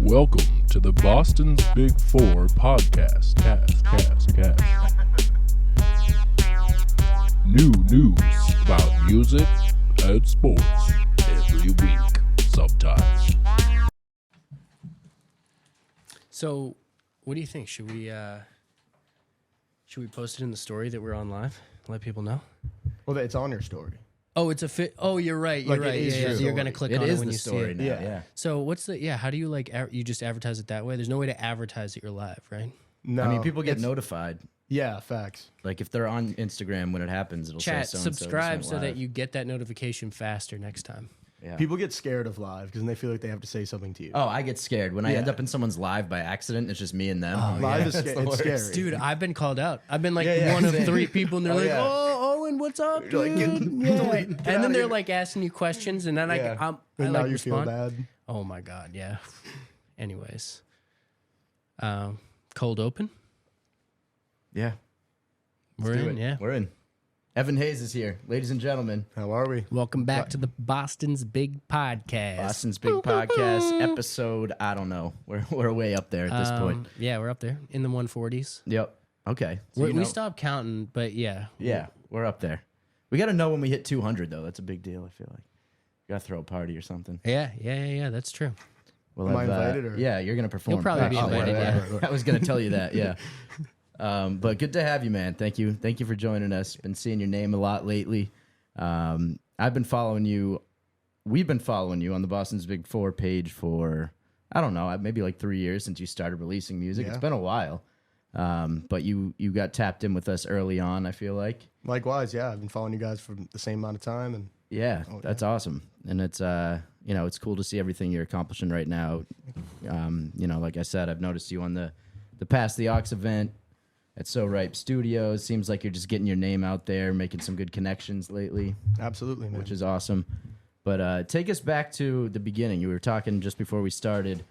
Welcome to the Boston's Big Four podcast. Cast. New news about music and sports every week, sometimes. So, what do you think? Should we post it in the story that we're on live? Let people know. Well, it's on your story. Oh, it's a fit. Oh, you're right. You're Like, right. it is Yeah, your you're gonna story. click on it is when the you see story it. now. Yeah. Yeah. So, what's the? Yeah, how do you you just advertise it that way? There's no way to advertise that you're live, right? No, I mean, people get it's- notified. Yeah, facts. Like if they're on Instagram when it happens, it'll Chat, say so subscribe so that you get that notification faster next time. Yeah. People get scared of live because they feel like they have to say something to you. Oh, I get scared when I end Yeah. up in someone's live by accident. It's just me and them. Live is That's the it's worst. scary. Dude, I've been called out. I've been like Yeah, one of same. 3 people, and they're Oh, like, yeah. "Oh, Owen, what's up, dude?" You're like, Yeah. delete, get And outta then they're here. like asking you questions, and then Yeah. I And now like you respond. feel bad. Oh my god, yeah. Anyways, cold open. Yeah. We're Do in, it. yeah. We're in. Evan Haze is here, ladies and gentlemen. How are we? Welcome back to the Boston's Big Podcast. Boston's Big Podcast episode. I don't know. We're way up there at this point. Yeah, we're up there in the 140s. Yep. Okay. So We you know- stopped counting, but yeah. Yeah, we're up there. We got to know when we hit 200 though. That's a big deal. I feel like we got to throw a party or something. Yeah. That's true. We'll Am I have, invited, or- Yeah, you're gonna perform. You'll probably be actually. invited. Yeah. I was gonna tell you that. Yeah. But good to have you, man. Thank you for joining us. Been seeing your name a lot lately. I've been following you. We've been following you on the Boston's Big Four page for, I don't know, maybe like 3 years since you started releasing music. Yeah. It's been a while. But you got tapped in with us early on, I feel like. Likewise, yeah. I've been following you guys for the same amount of time, and Yeah, that's awesome. And it's it's cool to see everything you're accomplishing right now. Like I said, I've noticed you on the Pass the Aux event at So Ripe Studios. Seems like you're just getting your name out there, making some good connections lately, absolutely, man. which is awesome. But take us back to the beginning. You were talking just before we started.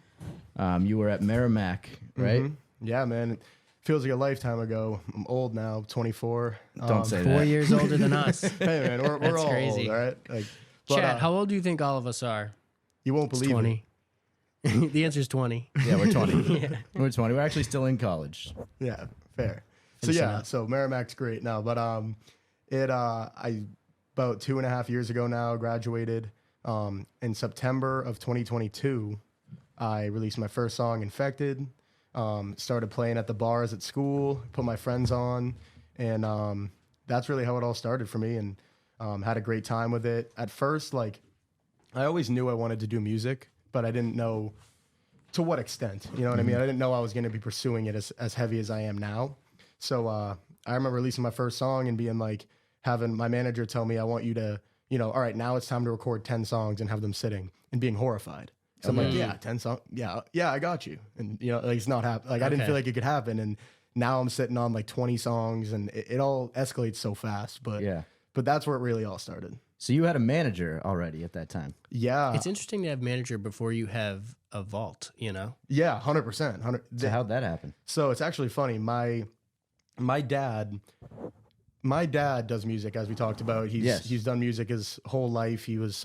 You were at Merrimack, right? Yeah, man. It feels like a lifetime ago. I'm old now, 24. Don't say 4 that. years older than us. Hey, man, we're That's all crazy. old, all right? Like, Chat, how old do you think all of us are? you won't It's believe 20. The answer is 20. Yeah, we're 20. We're 20. We're actually still in college. it. Yeah, fair. So Finishing yeah, up. so Merrimack's great now, but I about 2.5 years ago now graduated. In September of 2022, I released my first song, Infected. Started playing at the bars at school, put my friends on, and that's really how it all started for me, and had a great time with it. At first, like, I always knew I wanted to do music, but I didn't know to what extent. You know what I mean? I didn't know I was going to be pursuing it as heavy as I am now. So I remember releasing my first song and being like, having my manager tell me, I want you to, all right, now it's time to record 10 songs and have them sitting, and being horrified. So I'm like, yeah, 10 songs. Yeah, I got you. And, like, it's not happening. Like, I didn't Okay. feel like it could happen. And now I'm sitting on like 20 songs, and it all escalates so fast. But Yeah. but that's where it really all started. So you had a manager already at that time. Yeah. It's interesting to have manager before you have a vault, Yeah, 100%. So how'd that happen? So it's actually funny. My dad does music, as we talked about. He's done music his whole life. He was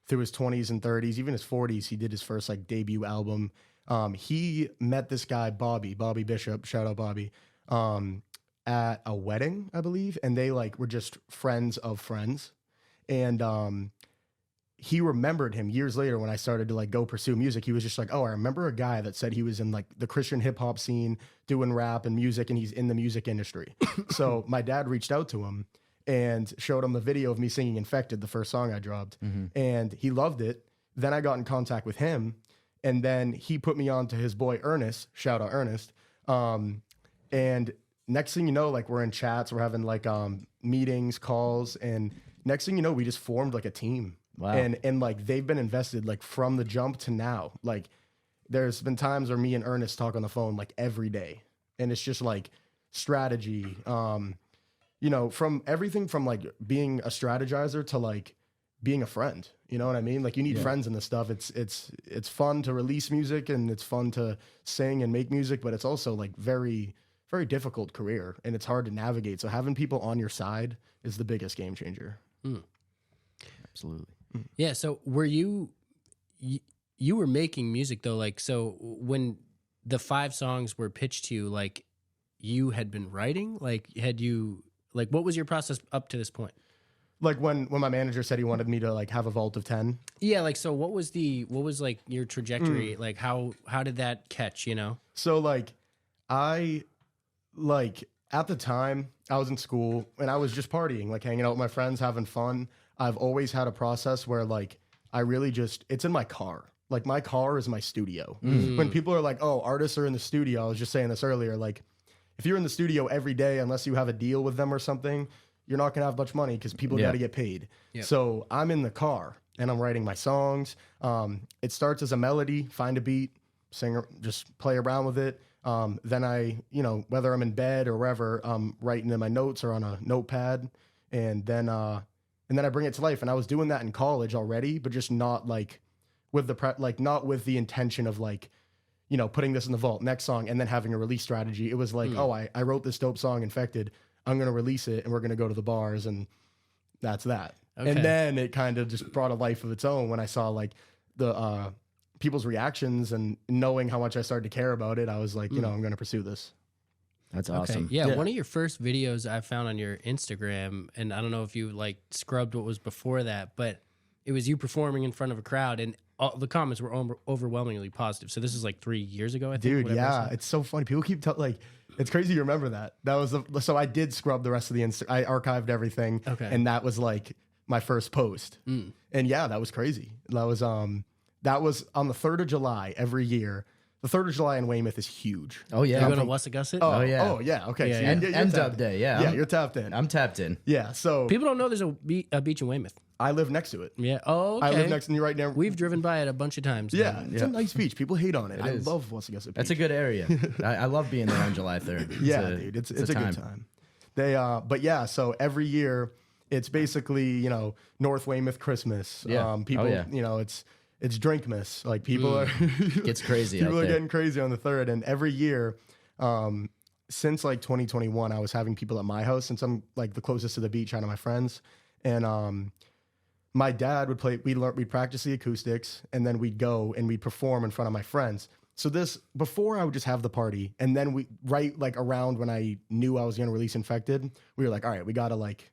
through his 20s and 30s, even his 40s. He did his first like debut album. He met this guy Bobby Bishop, shout out Bobby, at a wedding, I believe, and they like were just friends of friends. And he remembered him years later when I started to like go pursue music. He was just like, oh, I remember a guy that said he was in like the Christian hip hop scene doing rap and music, and he's in the music industry. So my dad reached out to him and showed him the video of me singing Infected, the first song I dropped. And he loved it. Then I got in contact with him, and then he put me on to his boy Ernest, shout out Ernest. And next thing you know, like, we're in chats, we're having like meetings, calls, and next thing you know, we just formed like a team. Wow. And like, they've been invested like from the jump to now. Like, there's been times where me and Ernest talk on the phone like every day, and it's just like strategy, from everything from like being a strategizer to like being a friend. You know what I mean? Like, you need friends in this stuff. It's fun to release music, and it's fun to sing and make music, but it's also like very, very difficult career, and it's hard to navigate. So having people on your side is the biggest game changer. Absolutely. Yeah. So were you you were making music though, like, so when the 5 songs were pitched to you, like, you had been writing, like, what was your process up to this point? Like when my manager said he wanted me to like have a vault of 10. Yeah, like, so what was like your trajectory? Like, how did that catch, you know? So like at the time I was in school and I was just partying, like hanging out with my friends, having fun. I've always had a process where like I really just, it's in my car. Like my car is my studio. When people are like, oh, artists are in the studio, I was just saying this earlier, like if you're in the studio every day, unless you have a deal with them or something, you're not going to have much money because people got to get paid. Yep. So I'm in the car and I'm writing my songs. It starts as a melody, find a beat, sing, just play around with it. Then I, whether I'm in bed or wherever, I'm writing in my notes or on a notepad. And then I bring it to life. And I was doing that in college already, but just not like with not with the intention of like, putting this in the vault, next song, and then having a release strategy. It was like, I wrote this dope song, Infected. I'm going to release it and we're going to go to the bars and that's that. Okay. And then it kind of just brought a life of its own when I saw like the people's reactions and knowing how much I started to care about it. I was like, I'm going to pursue this. That's awesome. Okay. Yeah, one of your first videos I found on your Instagram, and I don't know if you like scrubbed what was before that, but it was you performing in front of a crowd and all the comments were overwhelmingly positive. So this is like 3 years ago, I think. Dude, yeah, it's so funny. People keep it's crazy you remember that. That was so I did scrub the rest of the I archived everything. Okay. And that was like my first post. And yeah, that was crazy. That was on the 3rd of July every year. The 3rd of July in Weymouth is huge. Oh yeah. You go to Wessagussit? Oh yeah. Oh yeah. Okay. Yeah, so and Dub Day, yeah. Yeah, you're tapped in. I'm tapped in. Yeah. So people don't know there's a beach in Weymouth. I live next to it. Yeah. Oh, okay. I live next to you right now. We've driven by it a bunch of times. Yeah. It's a nice beach. People hate on it. I love Wessagussit Beach. That's a good area. I love being there on July 3rd. Yeah, dude. It's a good time. But yeah, so every year it's basically, North Weymouth Christmas. Yeah. People, it's Drinkmas. Like people are gets crazy. People are getting crazy on the 3rd. And every year, since like 2021, I was having people at my house since I'm like the closest to the beach out of my friends. And my dad would play, we'd practice the acoustics and then we'd go and we'd perform in front of my friends. So before I would just have the party and then like around when I knew I was going to release Infected, we were like, all right, we got to like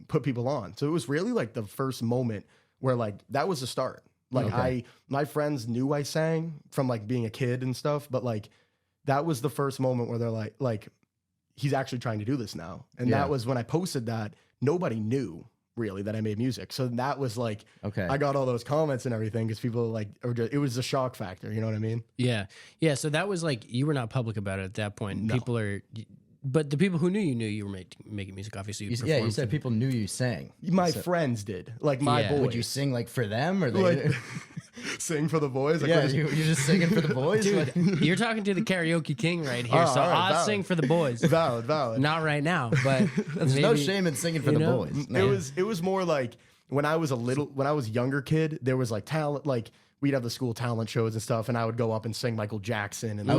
put people on. So it was really like the first moment where like, that was the start. Like my friends knew I sang from like being a kid and stuff, but like that was the first moment where they're like, he's actually trying to do this now. And that was when I posted that, nobody knew really that I made music. So that was like, I got all those comments and everything because people like, it was a shock factor. You know what I mean? Yeah. Yeah. So that was like, you were not public about it at that point. No. But the people who knew you were making music, obviously. You said people knew you sang. My friends did. Like my boys. Would you sing like for them or sing for the boys? Like, you're just singing for the boys? Dude, you're talking to the karaoke king right here. So I'll sing for the boys. Valid. Not right now, but there's no shame in singing for the boys. No. It was more like when I was younger kid, there was like talent, like we'd have the school talent shows and stuff, and I would go up and sing Michael Jackson. And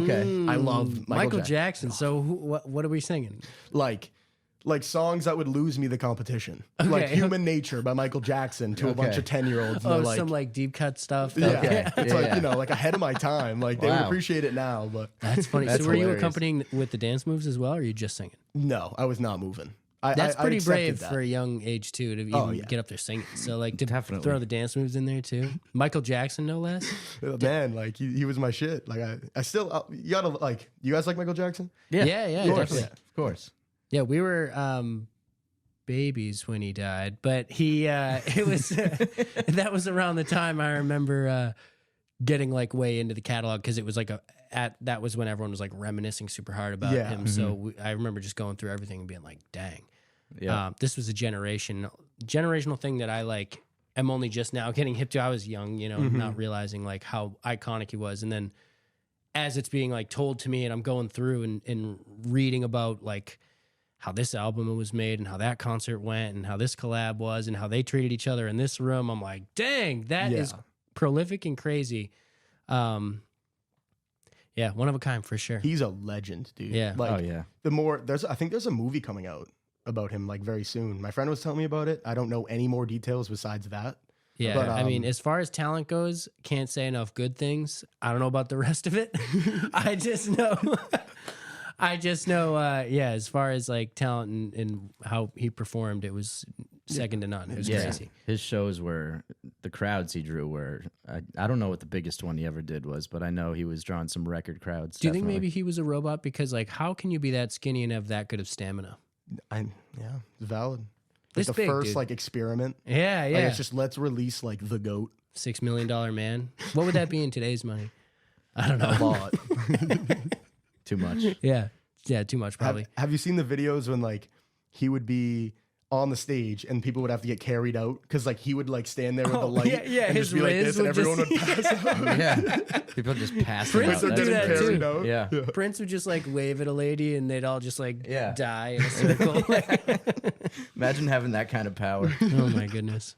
I love Michael Jackson. So what are we singing? Like songs that would lose me the competition. Okay. Like Human Nature by Michael Jackson to a bunch of 10-year-olds. Oh, some like deep cut stuff. Yeah. It's like ahead of my time. Like they would appreciate it now, but that's funny. So were you accompanying with the dance moves as well, or are you just singing? No, I was not moving. That's pretty brave for a young age too to even get up there singing. So like to throw the dance moves in there too. Michael Jackson, no less. Man, like he was my shit. Like I still you gotta like. You guys like Michael Jackson? Yeah, definitely. Yeah, of course. Yeah, we were babies when he died, but he it was that was around the time I remember getting like way into the catalog because it was like that was when everyone was like reminiscing super hard about him. Mm-hmm. So I remember just going through everything and being like, dang. Yeah. This was a generational thing that I like am only just now getting hip to. I was young, not realizing like how iconic he was. And then as it's being like told to me and I'm going through and reading about like how this album was made and how that concert went and how this collab was and how they treated each other in this room, I'm like, dang, that is prolific and crazy. One of a kind for sure. He's a legend, dude. Yeah. Like, I think there's a movie coming out about him like very soon. My friend was telling me about it. I don't know any more details besides that. Yeah, But, I mean, as far as talent goes, can't say enough good things. I don't know about the rest of it. I just know, yeah, as far as like talent and how he performed, it was second to none. It was crazy. His shows were, the crowds he drew were, I don't know what the biggest one he ever did was, but I know he was drawing some record crowds. Do you think maybe he was a robot? Because like, how can you be that skinny and have that good of stamina? Yeah, it's valid. This Like the big, first dude. like experiment. Yeah, Like, yeah. it's just let's release like the goat. $6 million man. What would that be in today's money? I don't know. A lot. Too much. Yeah, too much probably. Have you seen the videos when like he would be on the stage and people would have to get carried out because like he would like stand there with the light and his just be like Riz this and would everyone would just- pass out. Yeah. People just pass Prince out. would do That's that crazy. too. Yeah. Prince would just like wave at a lady and they'd all just like Yeah. die in a circle. Imagine having that kind of power. Oh my goodness.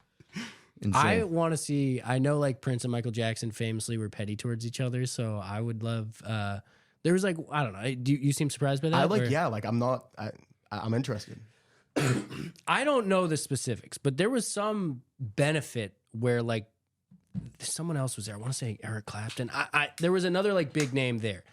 Insane. I want to see, I know like Prince and Michael Jackson famously were petty towards each other. So I would love, there was like, I don't know. Do you seem surprised by that? I like or- yeah, like I'm interested. I don't know the specifics, but there was some benefit where like someone else was there. I want to say Eric Clapton. There was another like big name there.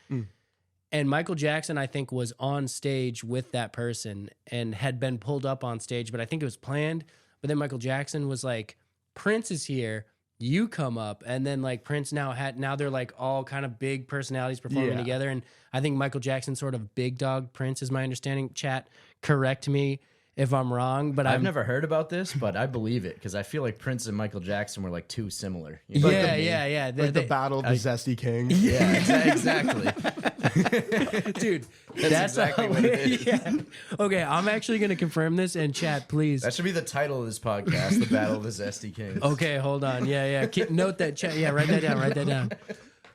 And Michael Jackson, I think, was on stage with that person and had been pulled up on stage, but I think it was planned. But then Michael Jackson was like, Prince is here, you come up. And then like Prince now they're like all kind of big personalities performing together. And I think Michael Jackson sort of big dog Prince is my understanding. Chat, correct me if I'm wrong, but I've never heard about this, but I believe it because I feel like Prince and Michael Jackson were like too similar. You know what I mean? Yeah. Like the battle of the Zesty King. Yeah, exactly. Dude, That's exactly what it is. Yeah. Okay, I'm actually going to confirm this and chat, please. That should be the title of this podcast, The Battle of the Zesty Kings. Okay, hold on. Yeah. Note that chat. Yeah, write that down.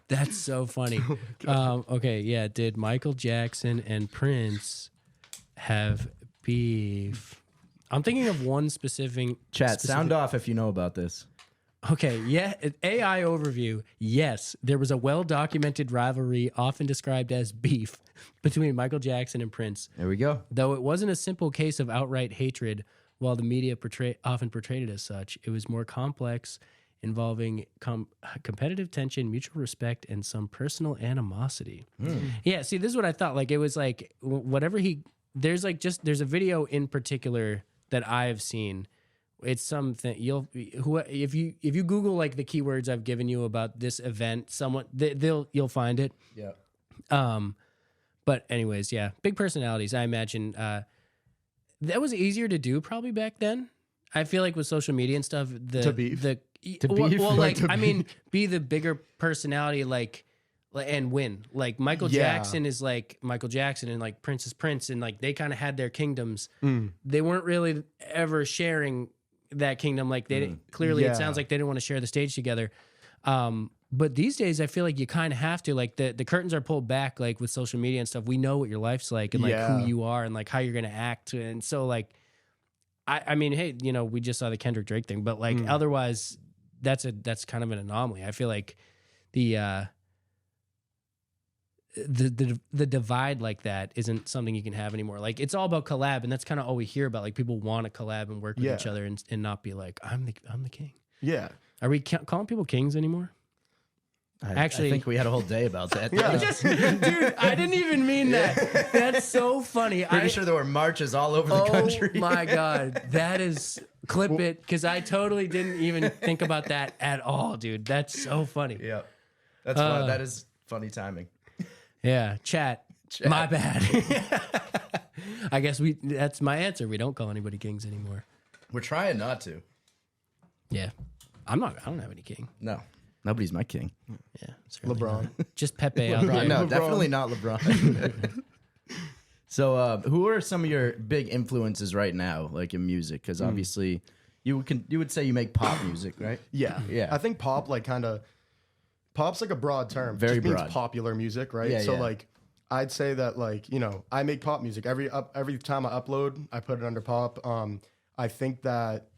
That's so funny. Okay, yeah. Did Michael Jackson and Prince have beef? I'm thinking of one specific. Chat, sound off if you know about this. Okay, yeah. AI overview. Yes, there was a well-documented rivalry, often described as beef, between Michael Jackson and Prince. There we go. Though it wasn't a simple case of outright hatred, while the media often portrayed it as such, it was more complex, involving competitive tension, mutual respect, and some personal animosity. Yeah, see, this is what I thought. Like, it was like whatever there's a video in particular that I've seen. It's something if you Google like the keywords I've given you about this event, you'll find it. Yeah. But anyways, yeah, big personalities. I imagine that was easier to do probably back then. I feel like with social media and stuff, To beef? I mean, be the bigger personality, and win. Like Michael Jackson is like Michael Jackson, and like Prince is Prince, and like they kind of had their kingdoms. They weren't really ever sharing that kingdom. Like they clearly, it sounds like they didn't want to share the stage together. But these days, I feel like you kind of have to. Like the curtains are pulled back. Like with social media and stuff, we know what your life's like and like who you are and like how you're gonna act. And so like, I mean, hey, we just saw the Kendrick Drake thing, but like otherwise, that's kind of an anomaly. I feel like the divide like that isn't something you can have anymore. Like it's all about collab, and that's kind of all we hear about. Like people want to collab and work with each other and not be like, I'm the king. Yeah. Are we calling people kings anymore? Actually, I think we had a whole day about that. Dude, I didn't even mean that. That's so funny. Pretty sure there were marches all over the country. Oh my God. That is, clip it, because I totally didn't even think about that at all, dude. That's so funny. Yeah. That's fun. That is funny timing. Yeah, chat. My bad. I guess that's my answer. We don't call anybody kings anymore. We're trying not to. Yeah. I don't have any king. No. Nobody's my king. Yeah. certainly LeBron. not. Just Pepe out there. No, LeBron. definitely not LeBron. So, who are some of your big influences right now, like in music? Because obviously, you would say you make pop music, right? Yeah. Yeah. I think pop pop's like a broad term. Very Just means broad. popular music, right? Yeah, so yeah. like I'd say that like, I make pop music. Every time I upload, I put it under pop. I think that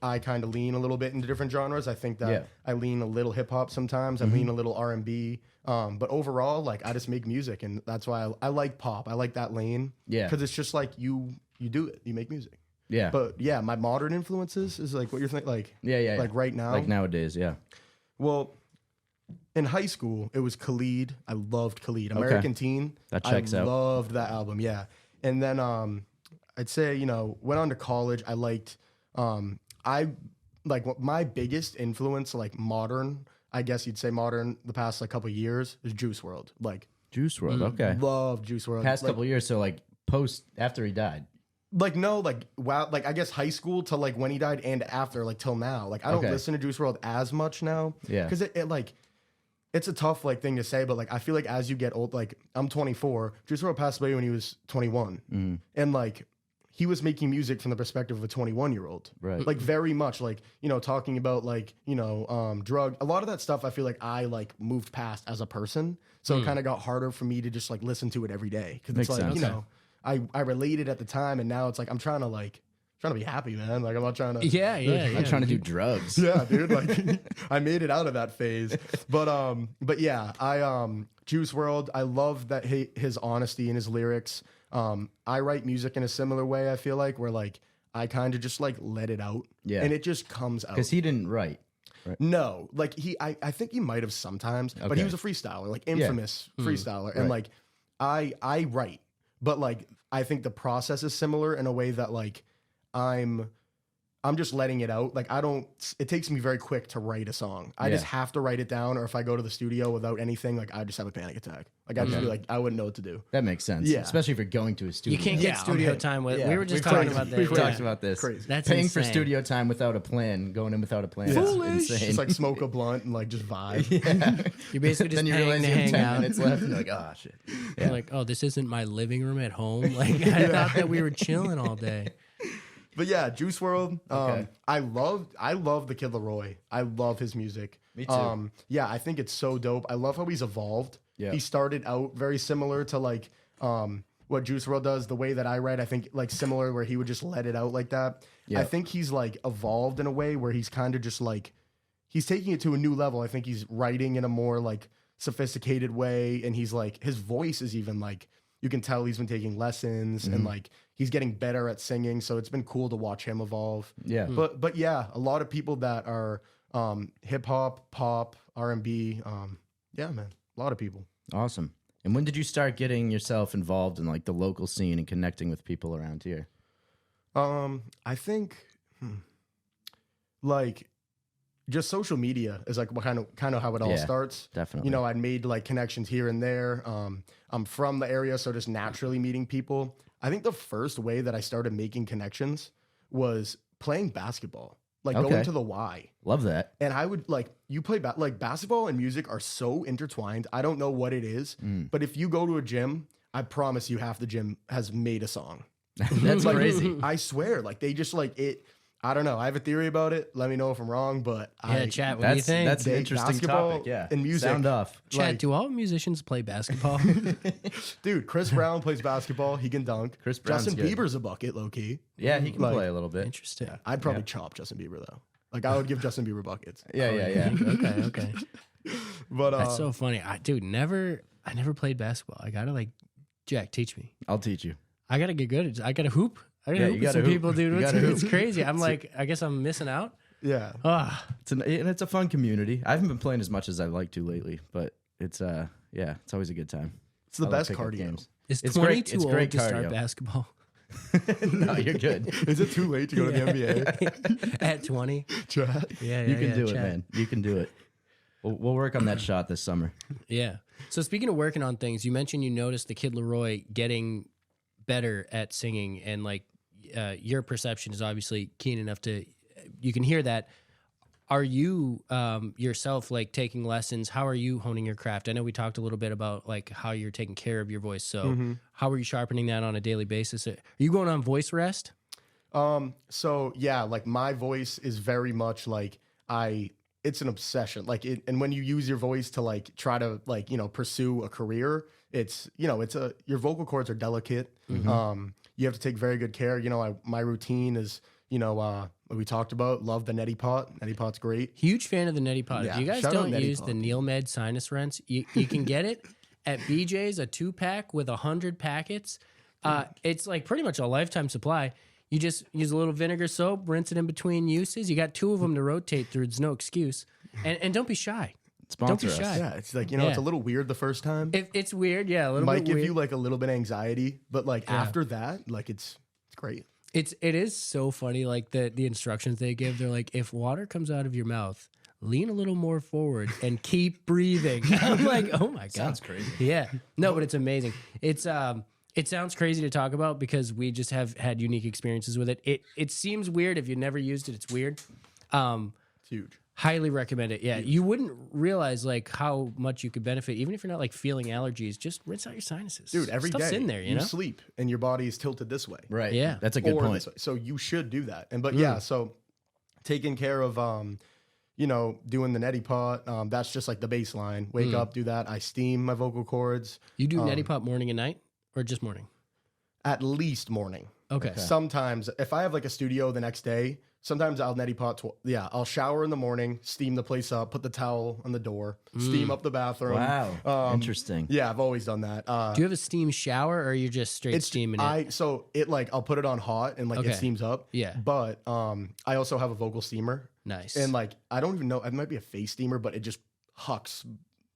I kind of lean a little bit into different genres. I think that I lean a little hip hop sometimes. I lean a little R&B. But overall, like I just make music, and that's why I like pop. I like that lane. Yeah. Because it's just like you do it. You make music. Yeah. But yeah, my modern influences is like what you're thinking, like like right now, like nowadays. Yeah. Well, in high school, it was Khalid. I loved Khalid. American Teen. That checks out. I loved that album. Yeah. And then I'd say, went on to college. I liked my biggest influence, like modern, I guess you'd say modern, the past like couple of years is Juice WRLD. Like Juice WRLD. Okay. Love Juice WRLD. Past couple of years, so like after he died. Like no, like wow, like I guess high school to like when he died and after, like till now. Like I don't listen to Juice WRLD as much now. Yeah. Because it like it's a tough like thing to say, but like I feel like as you get old, like I'm 24, Juice WRLD passed away when he was 21, and like he was making music from the perspective of a 21-year-old, right? Like very much like talking about like drug, a lot of that stuff. I feel like I like moved past as a person, so it kind of got harder for me to just like listen to it every day because it's like sense. I related at the time, and now it's like I'm trying to be happy, man. Like I'm not trying to. Yeah. I'm trying to do drugs. Yeah, dude. Like I made it out of that phase, but yeah, Juice WRLD. I love that his honesty in his lyrics. I write music in a similar way. I feel like where like I kind of just like let it out, and it just comes out. Because he didn't write. Right. No, like I think he might have sometimes, but he was a freestyler, like infamous freestyler, and like I write, but like I think the process is similar in a way that like I'm just letting it out. Like it takes me very quick to write a song. I just have to write it down, or if I go to the studio without anything, like I just have a panic attack. Like I'd just be like, I wouldn't know what to do. That makes sense. Yeah. Especially if you're going to a studio. You can't get studio time with. We were just talking about that. We've talked about this. Crazy. That's paying for insane. studio time without a plan, going in without a plan. Foolish. Is insane. Just like smoke a blunt and like just vibe. You're basically just then you paying realize to you have hang 10 out. minutes left, and you're like, oh shit. You're like, oh, this isn't my living room at home. Like I thought that we were chilling all day. But yeah, Juice WRLD. Okay. I love the Kid Laroi. I love his music. Me too. Yeah, I think it's so dope. I love how he's evolved. Yeah. He started out very similar to like what Juice WRLD does. The way that I write, I think like similar where he would just let it out like that. Yeah. I think he's like evolved in a way where he's kind of just like he's taking it to a new level. I think he's writing in a more like sophisticated way, and he's like his voice is even like you can tell he's been taking lessons and like he's getting better at singing. So it's been cool to watch him evolve. Yeah. But yeah, a lot of people that are hip hop, pop, R&B. Yeah, man, a lot of people. Awesome. And when did you start getting yourself involved in like the local scene and connecting with people around here? I think like just social media is like kind of how it all starts. Definitely. I'd made like connections here and there. I'm from the area, so just naturally meeting people. I think the first way that I started making connections was playing basketball, like going to the Y. Love that. And I would like you play like basketball and music are so intertwined. I don't know what it is, but if you go to a gym, I promise you half the gym has made a song. That's Like, crazy. I swear, like they just like it. I don't know. I have a theory about it. Let me know if I'm wrong, but Chat, what do you think? That's an interesting basketball topic. Yeah. and music. Sound off. Chat, like- do all musicians play basketball? Dude, Chris Brown plays basketball. He can dunk. Chris Brown's Justin good. Bieber's a bucket, low key. Yeah, he can Like- play a little bit. Interesting. I'd probably chop Justin Bieber though. Like I would give Justin Bieber buckets. Yeah. Okay. But That's so funny. I never played basketball. I gotta like, Jack, teach me. I'll teach you. I gotta get good at. I gotta hoop. I gotta Yeah, hoop you with some gotta hoop. people, dude. You It's, gotta it's hoop. crazy. I'm like, I guess I'm missing out. yeah. Ah, It's a fun community. I haven't been playing as much as I'd like to lately, but it's it's always a good time. It's the I love best pickup cardio. games. is It's 20 great- too it's old great to start cardio. basketball? No, you're good. Is it too late to go to the NBA? At 20? Chat. Yeah, You can do it, chat. man. You can do it. We'll work on that shot this summer. Yeah. So speaking of working on things, you mentioned you noticed the Kid Laroi getting better at singing, and like your perception is obviously keen enough to you can hear that. Are you yourself like taking lessons? How are you honing your craft? I know we talked a little bit about like how you're taking care of your voice. So how are you sharpening that on a daily basis? Are you going on voice rest? So yeah, like my voice is very much like it's an obsession. Like and when you use your voice to like try to like, pursue a career, it's, your vocal cords are delicate. You have to take very good care. My routine is, what we talked about, love the neti pot. Neti pot's great. Huge fan of the neti pot. Yeah, If you guys shout out don't Neti use Pot. the Neil Med sinus rinse, you can get it at BJ's, a 2-pack with 100 packets. It's like pretty much a lifetime supply. You just use a little vinegar soap, rinse it in between uses. You got 2 of them to rotate through. There's no excuse. And don't be shy. Sponsor Don't be us. shy. Yeah, it's like, it's a little weird the first time. It's weird, yeah, a little Might bit give weird. you like a little bit of anxiety, but like after that, like it's great. It is so funny, like the instructions they give. They're like, if water comes out of your mouth, lean a little more forward and keep breathing. I'm like, oh my god, Sounds crazy. Yeah, no, but it's amazing. It's it sounds crazy to talk about because we just have had unique experiences with it. It seems weird if you never used it. It's weird. It's huge. Highly recommend it. Yeah, you wouldn't realize like how much you could benefit, even if you're not like feeling allergies. Just rinse out your sinuses, Dude, every Stuff's day in there. You know, sleep and your body is tilted this way. Right. Yeah. That's a good Or point. this way. So you should do that. And yeah, so taking care of doing the neti pot, that's just like the baseline. Wake up, do that. I steam my vocal cords. you do neti pot morning and night, or just morning? At least morning. Okay. Sometimes if I have like a studio the next day, sometimes I'll neti pot. I'll shower in the morning, steam the place up, put the towel on the door, steam up the bathroom. Wow. Interesting. Yeah, I've always done that. Do you have a steam shower, or you're just straight steaming it? So it like I'll put it on hot and like Okay. it steams up. Yeah. But I also have a vocal steamer. Nice. And like I don't even know, it might be a face steamer, but it just hucks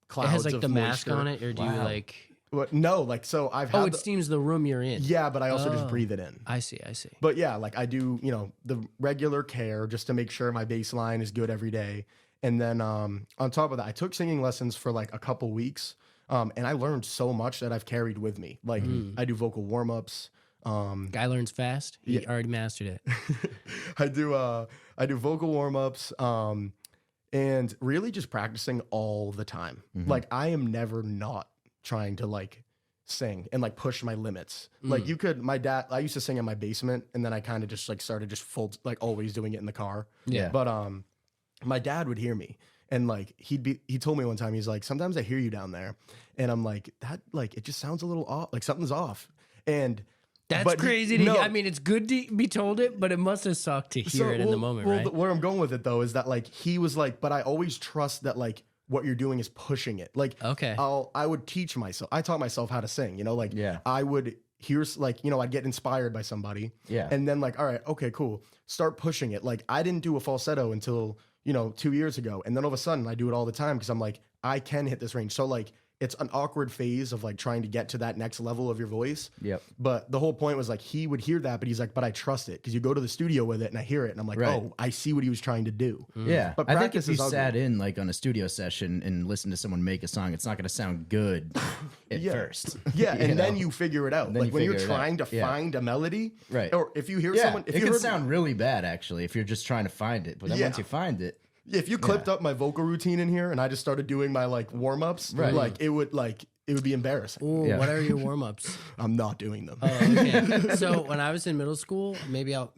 clouds. It has like of the mask moisture. on it, or do you Wow. like? But no, like so I've had. Oh, it steams the room you're in. yeah, but I also Oh. just breathe it in. I see. But yeah, like I do, the regular care just to make sure my bass line is good every day. And then on top of that, I took singing lessons for like a couple weeks. And I learned so much that I've carried with me. Like I do vocal warm-ups. Guy learns fast. He already mastered it. I do vocal warm-ups. And really just practicing all the time. Like I am never not trying to like sing and like push my limits. Like I used to sing in my basement and then I kind of just like started just always doing it in the car. Yeah. But my dad would hear me and like he told me one time, he's like, sometimes I hear you down there and I'm like, that like it just sounds a little off, like something's off. And That's crazy. I mean, it's good to be told it, but it must have sucked to hear it in the moment, right? Where I'm going with it though is that like he was like, but I always trust that like what you're doing is pushing it. Like, Okay. I would teach myself. I taught myself how to sing. I would here's like I'd get inspired by somebody. Yeah. And then like, all right, okay, cool. Start pushing it. Like I didn't do a falsetto until 2 years ago, and then all of a sudden I do it all the time because I'm like I can hit this range. So like it's an awkward phase of like trying to get to that next level of your voice. Yep. But the whole point was like he would hear that, but he's like, but I trust it because you go to the studio with it and I hear it and I'm like, Right. oh, I see what he was trying to do. Yeah. But I think practice if you is ugly. sat in like on a studio session and listened to someone make a song, it's not going to sound good at first. Yeah, and You then know? you figure it out. Then Like you when you're figure it out. trying to Yeah. find a melody, Right. Or if you hear Yeah, someone, if it you can heard, sound really bad actually if you're just trying to find it. But then Yeah. once you find it, if you clipped up my vocal routine in here and I just started doing my like warm ups, Right. like it would be embarrassing. Ooh, Yeah. what are your warm ups? I'm not doing them. Okay. So when I was in middle school, maybe I'll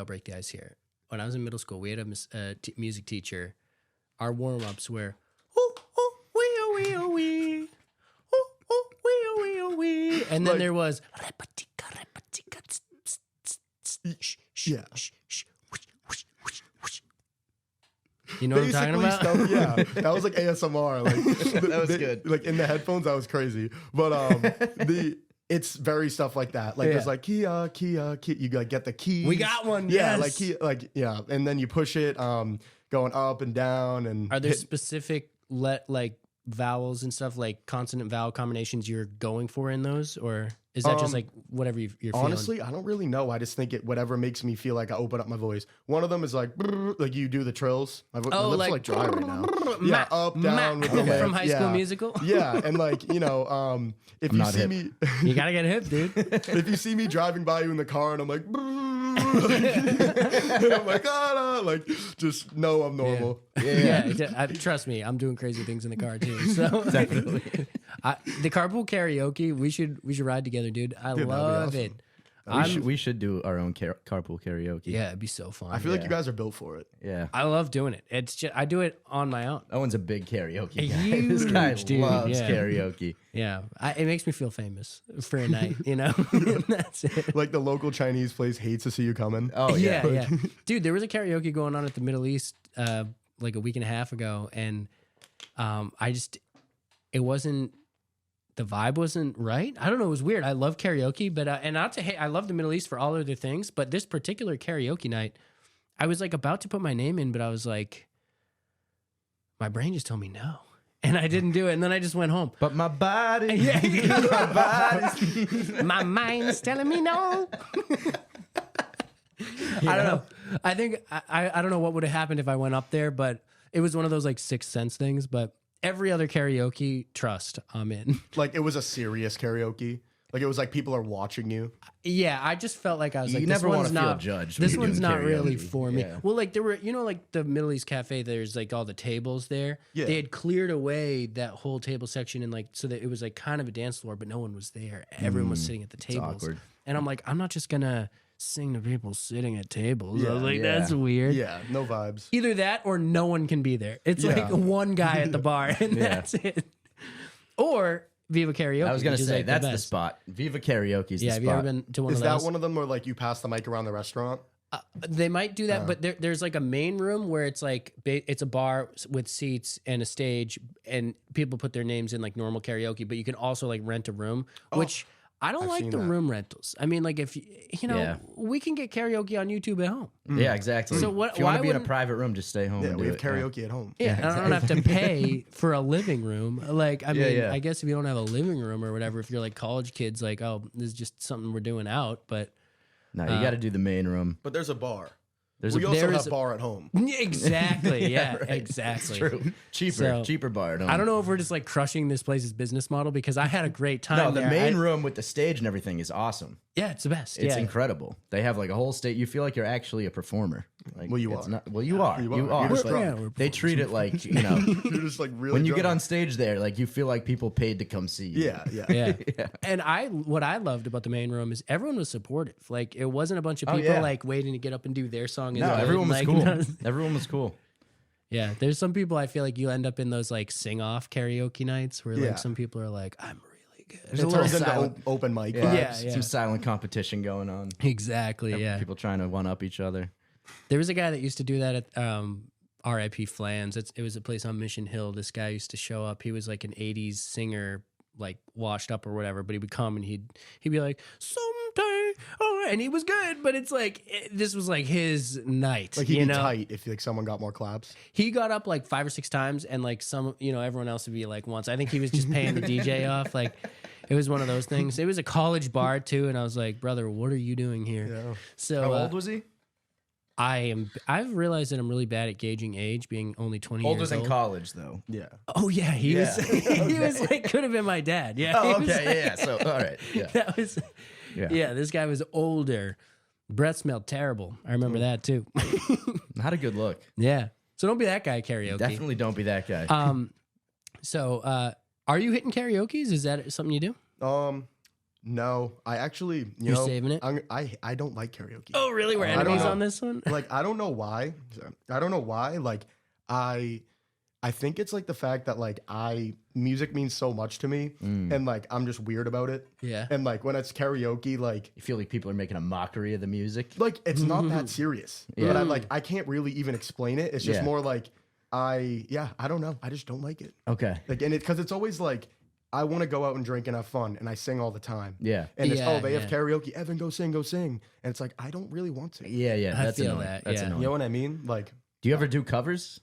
break the ice here. When I was in middle school, we had a music teacher. Our warm ups were ooh ooh wee oh wee oh wee ooh ooh wee oh wee oh wee, and then Like- there was repatika repatika tss, tss, tss, tss, shh, shh, Yeah. shh, shh, whoosh, whoosh, whoosh, whoosh. You know what I'm talking about? Stuff, yeah, that was like ASMR. Like That was good. Like in the headphones, that was crazy. But it's very stuff like that. Like there's like Kia. You gotta get the keys. We got one, Yeah, yes. like key, like yeah, and then you push it, going up and down, and Are there specific like vowels and stuff, like consonant vowel combinations you're going for in those, or is that just like whatever you're feeling? Honestly, I don't really know. I just think whatever makes me feel like I open up my voice. One of them is like, brrr, like you do the trills. My lips like, are like dry right now. Ma- Yeah, up, down with the lip. from High School yeah. Musical. Yeah, and like if you not see hip. me, You gotta get hip, dude. if you see me driving by you in the car and I'm like, and I'm like, like just know I'm normal. Yeah, trust me, I'm doing crazy things in the car too. So definitely. the carpool karaoke, we should ride together, dude. I Dude, that'd be love awesome. it. We should do our own carpool karaoke. Yeah, it'd be so fun. I feel like you guys are built for it. Yeah. I love doing it. It's just I do it on my own. Owen's a big karaoke guy. Huge, This guy dude, loves yeah. karaoke. Yeah, it makes me feel famous for a night. That's it. Like the local Chinese place hates to see you coming. Oh yeah. yeah. Dude, there was a karaoke going on at the Middle East like a week and a half ago, and it wasn't the vibe wasn't right. I don't know. It was weird. I love karaoke, but and not to hate, I love the Middle East for all other things, but this particular karaoke night, I was like about to put my name in, but I was like, my brain just told me no. And I didn't do it. And then I just went home. But my body, my mind's telling me no. I don't know. I think I don't know what would have happened if I went up there, but it was one of those like Sixth Sense things. But every other karaoke, trust, I'm in. Like it was a serious karaoke. Like it was like people are watching you. Yeah, I just felt like I was You like, never this want one's to feel not judged. This when you're one's doing not really karaoke. for me. Yeah. Well, like there were, like the Middle East cafe. There's like all the tables there. Yeah. They had cleared away that whole table section and like so that it was like kind of a dance floor, but no one was there. Everyone was sitting at the tables. awkward. And I'm like, I'm not just gonna sing to people sitting at tables. I Yeah, was like, yeah. that's weird. Yeah, no vibes. Either that or no one can be there. It's Yeah. like one guy at the bar and that's it. Or Viva Karaoke. I was gonna which is, say like, that's the best. spot. Viva Karaoke's Yeah, the have spot. you ever been to one Is of that those? one of them where like you pass the mic around the restaurant? They might do that, but there's like a main room where it's like it's a bar with seats and a stage, and people put their names in like normal karaoke. But you can also like rent a room, which I don't I've like seen the that. room rentals. I mean, like if you know, Yeah. we can get karaoke on YouTube at home. Yeah, exactly. So what- If you want why to be in a wouldn't- private room, just stay home. Yeah, and we do have it. karaoke at home. Yeah, I don't have to pay for a living room. Like, I mean, yeah. I guess if you don't have a living room or whatever, if you're like college kids, like, oh, this is just something we're doing out. But No, you got to do the main room. But there's a bar. There's We a also there have is a- bar at home. exactly, yeah, right. exactly. True. Cheaper, So, cheaper bar. I don't know if we're just like crushing this place's business model because I had a great time. No, the there. main room with the stage and everything is awesome. Yeah, it's the best. It's yeah. incredible. They have like a whole state. You feel like you're actually a performer. Like, Well, you it's are. Not, well, you are. You You are. are. You're but drunk. we're they treat it like, you know, You're just like really when you get drunk. on stage there, like you feel like people paid to come see you. Yeah, yeah. Yeah. And what I loved about the main room is everyone was supportive. Like it wasn't a bunch of Oh, people yeah. like waiting to get up and do their song. No, as good. everyone was Like, cool. no- Everyone was cool. yeah, there's some people I feel like you end up in those like sing off karaoke nights where Yeah. like some people are like, I'm really good. There's It a little turns into silent. open mic. Yeah, vibes. yeah. Some silent competition going on. Exactly. Yeah. People trying to one up each other. There was a guy that used to do that at RIP Flans. It was a place on Mission Hill. This guy used to show up. He was like an 80s singer, like washed up or whatever, but he would come and he'd be like, someday, oh, and he was good, but it's like, this was like his night. Like he'd you be know? tight if like someone got more claps. He got up like 5 or 6 times and like some, everyone else would be like once. I think he was just paying the DJ off. Like it was one of those things. It was a college bar too. And I was like, brother, what are you doing here? Yeah. So How old was he? I've realized that I'm really bad at gauging age, being only 20 Older years than old. college, though. Yeah. Oh yeah, he Yeah. was. He was like could have been my dad. Yeah. Oh, he was okay, like- yeah. So, all right, yeah. That was. Yeah. Yeah. This guy was older. Breath smelled terrible. I remember that too. Not a good look. Yeah. So don't be that guy at karaoke. Definitely don't be that guy. So are you hitting karaoke's? Is that something you do? No, I actually, You're saving it? I don't like karaoke. Oh really? We're I don't enemies know. on this one. Like I don't know why. Like I think it's like the fact that like music means so much to me, and like I'm just weird about it. Yeah. And like when it's karaoke, like You feel like people are making a mockery of the music. it's not that serious. Yeah. But I can't really even explain it. It's just Yeah. more like I don't know. I just don't like it. Okay. Like because it's always like I want to go out and drink and have fun, and I sing all the time. Yeah. And it's Yeah, they have yeah. karaoke. Evan, go sing, and it's like I don't really want to. Yeah, yeah. I That's feel annoying. that, That's yeah. annoying. You know what I mean? Like, Do you ever do covers?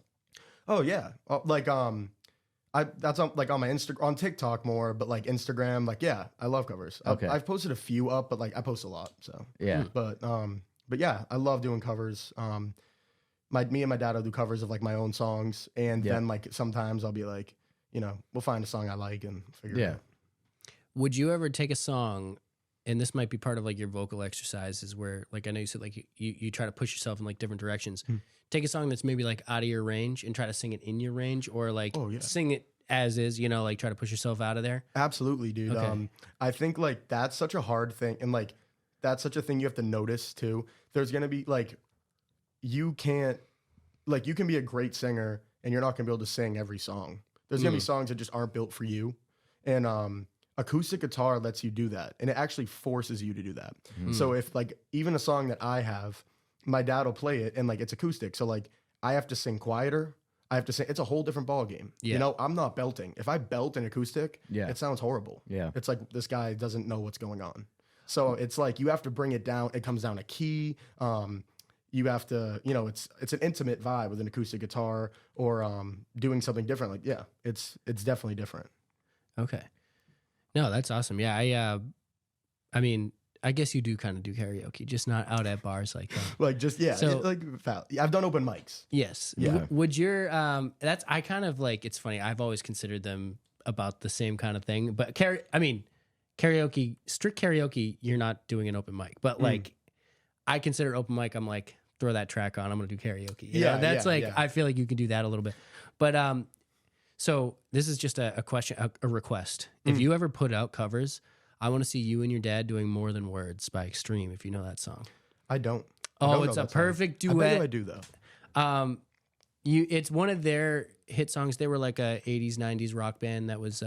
oh yeah, that's on like on my on TikTok more, but like Instagram, like yeah, I love covers. Okay. I've posted a few up, but like I post a lot, so Yeah. But yeah, I love doing covers. Me and my dad will do covers of like my own songs, and Yeah. then like sometimes I'll be like, we'll find a song I like and figure it Yeah. out. Would you ever take a song, and this might be part of like your vocal exercises where like I know you said like you try to push yourself in like different directions. Take a song that's maybe like out of your range and try to sing it in your range, or like Oh, yeah. sing it as is, like try to push yourself out of there. Absolutely, dude. Okay. I think like that's such a hard thing, and like that's such a thing you have to notice too. There's gonna be like you can be a great singer and you're not gonna be able to sing every song. There's gonna be songs that just aren't built for you, and acoustic guitar lets you do that, and it actually forces you to do that. So if like even a song that I have, my dad will play it and like it's acoustic, so like I have to sing quieter. I have to sing. It's a whole different ball game. Yeah. You know, I'm not belting. If I belt an acoustic, it sounds horrible. Yeah. It's like this guy doesn't know what's going on. So it's like you have to bring it down. It comes down a key. You have to, you know, it's an intimate vibe with an acoustic guitar or doing something different. Like, yeah, it's definitely different. Okay. No, that's awesome. Yeah, I mean, I guess you do kind of do karaoke, just not out at bars like that. Like just So- I've done open mics. Yes. Yeah. Would your that's I kind of like it's funny. I've always considered them about the same kind of thing, but karaoke, strict karaoke, you're not doing an open mic. But like I consider open mic, I'm like throw that track on, I'm going to do karaoke. You know? That's I feel like you can do that a little bit. But so this is just a question, a request. If you ever put out covers, I want to see you and your dad doing More Than Words by Extreme, if you know that song. I don't. Oh, it's a perfect duet. I bet I do though. It's one of their hit songs. They were like a 80s, 90s rock band that was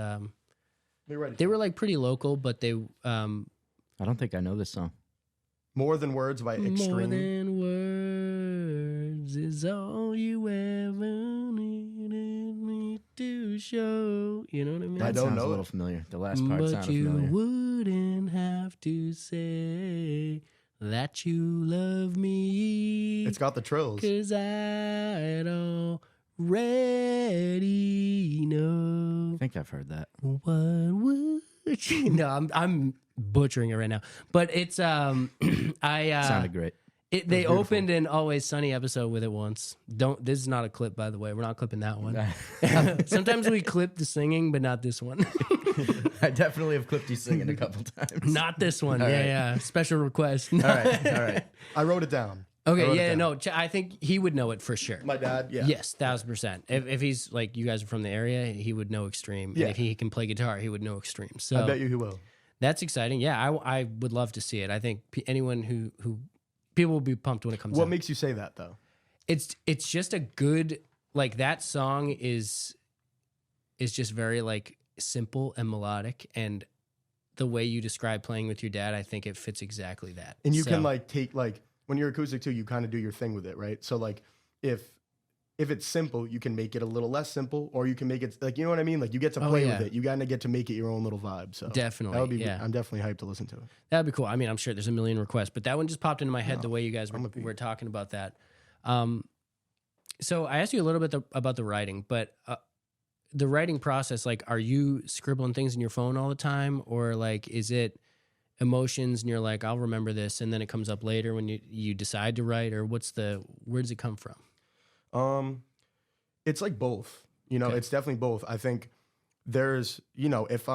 they were like pretty local, but they I don't think I know this song. More Than Words by Extreme. More than words is all you ever needed me to show. You know what I mean? I That don't sounds know a little it. familiar. The last part But sounded you familiar. wouldn't have to say that you love me. It's got the trills. 'Cause I'd already know I think I've heard that. what would you. No, I'm butchering it right now. But it's Sounded great. they opened an Always Sunny episode with it once. This is not a clip, by the way. We're not clipping that one. Sometimes we clip the singing, but not this one. I definitely have clipped you singing a couple times. Not this one. All Yeah, right. yeah. Special request. All right. I wrote it down. Okay, I wrote it yeah, down. no. I think he would know it for sure. My dad, yeah. Yes, 1,000%. If he's like you guys are from the area, he would know Extreme. Yeah. And if he can play guitar, he would know Extreme. So I bet you he will. that's exciting. Yeah, I would love to see it. I think anyone who people will be pumped when it comes What out. makes you say that though? It's just a good like that song is just very like simple and melodic, and the way you describe playing with your dad, I think it fits exactly that. And you So- can like take like when you're acoustic too, you kind of do your thing with it, right? So like if it's simple, you can make it a little less simple, or you can make it like, you know what I mean? Like you get to play yeah. with it. You kind of get to make it your own little vibe. So Definitely, that would be. yeah. I'm definitely hyped to listen to it. That'd be cool. I mean, I'm sure there's a million requests, but that one just popped into my head the way you guys I'm a beat. were talking about that. So I asked you a little bit about the writing, but the writing process, like, are you scribbling things in your phone all the time, or like, is it emotions and you're like, I'll remember this, and then it comes up later when you decide to write, or where does it come from? It's like both. You know, Okay. it's definitely both. I think there's, you know, if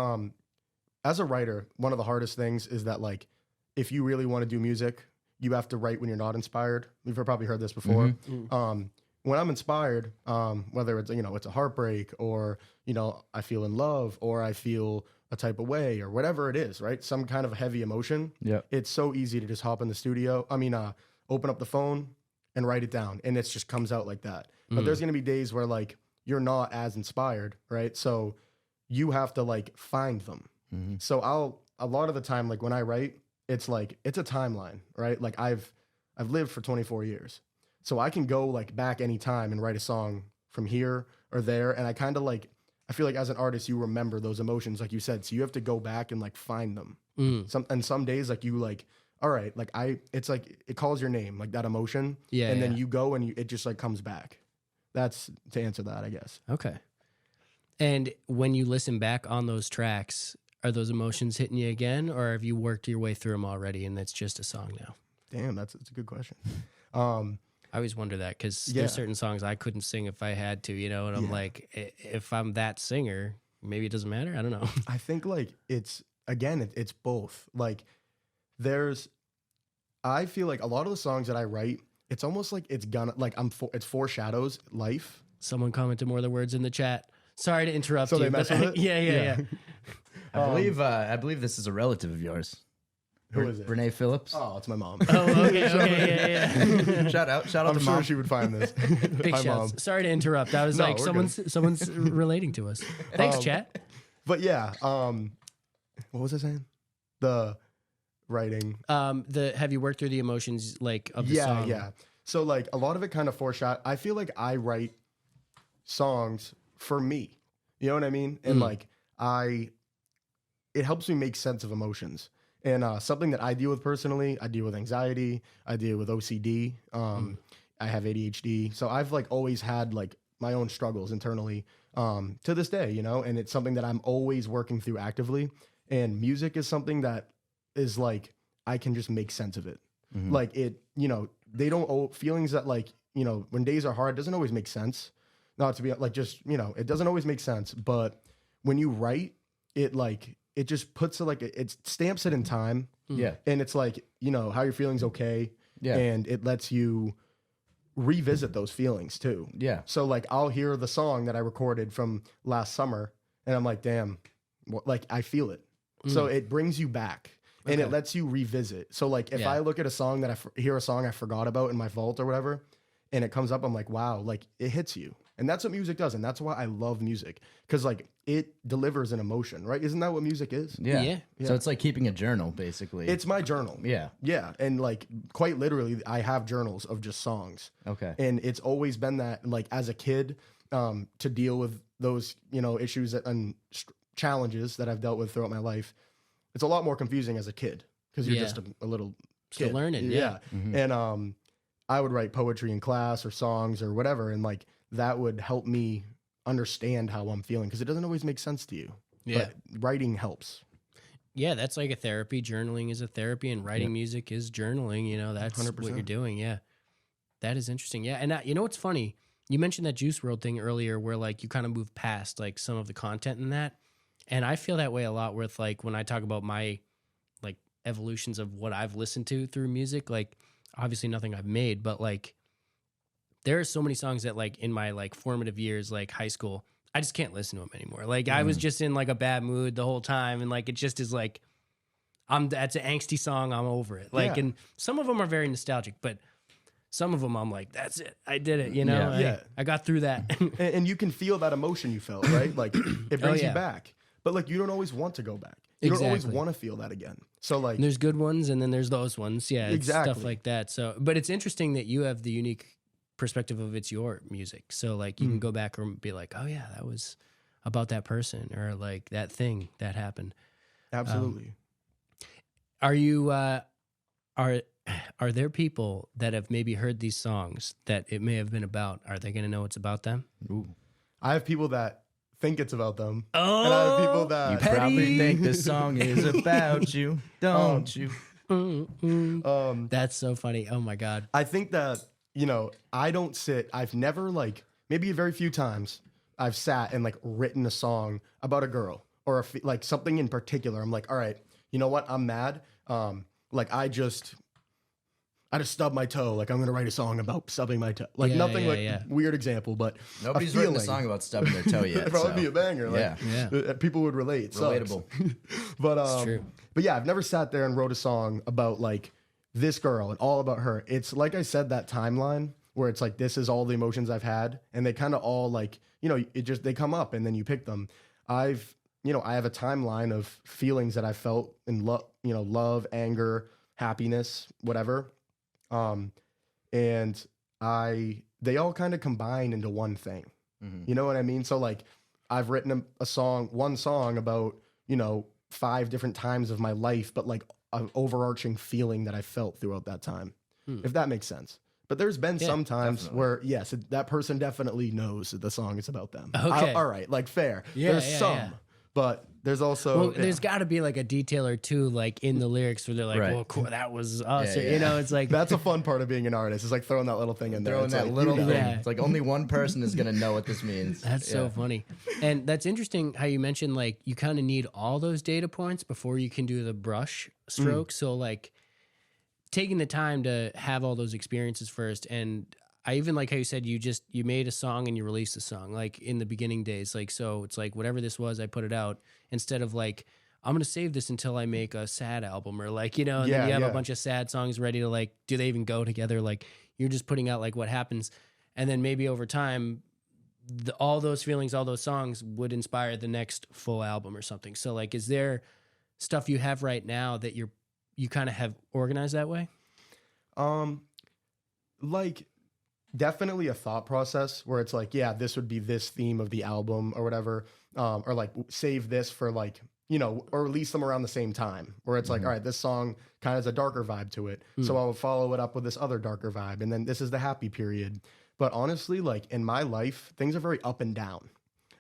as a writer, one of the hardest things is that like if you really want to do music, you have to write when you're not inspired. You've probably heard this before. When I'm inspired, whether it's, you know, it's a heartbreak, or, you know, I feel in love, or I feel a type of way, or whatever it is, right? Some kind of heavy emotion. Yep. It's so easy to just hop in the studio. Open up the phone and write it down, and it just comes out like that. But there's gonna be days where like you're not as inspired, right? So you have to like find them. So a lot of the time, like when I write, it's like it's a timeline, right? Like I've lived for 24 years. So I can go like back any time and write a song from here or there. And I kind of like, I feel like as an artist, you remember those emotions, like you said. So you have to go back and like find them. Some days, like you like, all right, like it's like, it calls your name, like that emotion. Yeah, And then yeah. you go and it just like comes back. That's to answer that, I guess. Okay. And when you listen back on those tracks, are those emotions hitting you again, or have you worked your way through them already and it's just a song now? Damn, that's a good question. I always wonder that because Yeah. there's certain songs I couldn't sing if I had to, you know, and I'm Yeah. like, if I'm that singer, maybe it doesn't matter. I don't know. I think like it's both. Like I feel like a lot of the songs that I write, it's almost like it's gonna like it foreshadows life. Someone commented more of the words in the chat. Sorry to interrupt So you. they mess but- with it? Yeah. I believe this is a relative of yours. Who is it? Renee Phillips. Oh, it's my mom. Oh, okay, yeah. Shout out I'm to sure mom. she would find this. Big Hi, Mom. shouts. Sorry to interrupt. I was No, like, we're someone's relating to us. Thanks, chat. But yeah, what was I saying? The writing. Have you worked through the emotions like of the song? Yeah. So like a lot of it kind of foreshadow. I feel like I write songs for me. You know what I mean? And like it helps me make sense of emotions. And something that I deal with personally, I deal with anxiety, I deal with OCD, I have ADHD. So I've like always had like my own struggles internally to this day, you know, and it's something that I'm always working through actively. And music is something that is like, I can just make sense of it. Like it, you know, they don't, feelings that like, you know, when days are hard, doesn't always make sense. Not to be like, just, you know, it doesn't always make sense. But when you write, it like, it just puts it like, it stamps it in time. Yeah. And it's like, you know, how you're feeling's okay. Yeah. And it lets you revisit those feelings too. Yeah. So like, I'll hear the song that I recorded from last summer and I'm like, damn, like I feel it. So it brings you back. And it lets you revisit. So like if I look at a song that hear a song I forgot about in my vault or whatever, and it comes up, I'm like, wow, like it hits you. And that's what music does. And that's why I love music. Because like it delivers an emotion, right? Isn't that what music is? Yeah. So it's like keeping a journal, basically. It's my journal. Yeah. Yeah. And like quite literally, I have journals of just songs. Okay. And it's always been that like as a kid, to deal with those, you know, issues and challenges that I've dealt with throughout my life. It's a lot more confusing as a kid because you're just a little kid. Still learning. Yeah. And I would write poetry in class or songs or whatever. And like that would help me understand how I'm feeling because it doesn't always make sense to you. Yeah. But writing helps. Yeah. That's like a therapy. Journaling is a therapy and writing music is journaling. You know, that's 100%. what you're doing. Yeah. That is interesting. Yeah. And you know what's funny? You mentioned that Juice WRLD thing earlier where like you kind of move past like some of the content in that. And I feel that way a lot with like when I talk about my like evolutions of what I've listened to through music, like obviously nothing I've made, but like there are so many songs that like in my like formative years, like high school, I just can't listen to them anymore. Like I was just in like a bad mood the whole time. And like, it just is like, that's an angsty song. I'm over it. Like, and some of them are very nostalgic, but some of them I'm like, that's it. I did it. You know, I got through that. and you can feel that emotion you felt, right? Like it brings you back. But like you don't always want to go back. You don't always want to feel that again. So like there's good ones and then there's those ones. Yeah, exactly. Stuff like that. So, but it's interesting that you have the unique perspective of it's your music. So like you can go back and be like, oh yeah, that was about that person or like that thing that happened. Absolutely. Are you are there people that have maybe heard these songs that it may have been about? Are they going to know it's about them? Ooh. I have people that think it's about them. Oh, and I have people that you probably think this song is about you, don't you? That's so funny. Oh my God. I think that, you know, I've never like, maybe very few times I've sat and like written a song about a girl or like something in particular. I'm like, all right, you know what? I'm mad. Like I just stubbed my toe. Like I'm going to write a song about stubbing my toe. Like weird example, but nobody's written a song about stubbing their toe yet. It'd probably be a banger. Like, people would relate. Relatable. But true. But yeah, I've never sat there and wrote a song about like this girl and all about her. It's like I said, that timeline where it's like, this is all the emotions I've had. And they kind of all like, you know, they come up and then you pick them. I have a timeline of feelings that I felt in love, anger, happiness, whatever. And they all kind of combine into one thing. You know what I mean? So like I've written one song about, you know, 5 different times of my life, but like an overarching feeling that I felt throughout that time, if that makes sense. But there's been some times where, yes, that person definitely knows that the song is about them. Okay. All right. Like fair. There's some, but there's also, there's got to be like a detail or two, like in the lyrics where they're like, well, cool, that was us. You know, it's like, that's a fun part of being an artist. It's like throwing that little thing in there. Throwing that like, little thing. It's like only one person is going to know what this means. That's so funny. And that's interesting how you mentioned like you kind of need all those data points before you can do the brush stroke. So like taking the time to have all those experiences first. And I even like how you said you made a song and you released a song like in the beginning days. Like, so it's like whatever this was, I put it out instead of like, I'm going to save this until I make a sad album or like, you know, and then you have a bunch of sad songs ready to like, do they even go together? Like you're just putting out like what happens. And then maybe over time, all those feelings, all those songs would inspire the next full album or something. So like, is there stuff you have right now that you kind of have organized that way? Like definitely a thought process where it's like, yeah, this would be this theme of the album or whatever, or like save this for like, or release them around the same time, where it's like, all right, this song kind of has a darker vibe to it, so I'll follow it up with this other darker vibe, and then this is the happy period. But honestly, like in my life, things are very up and down.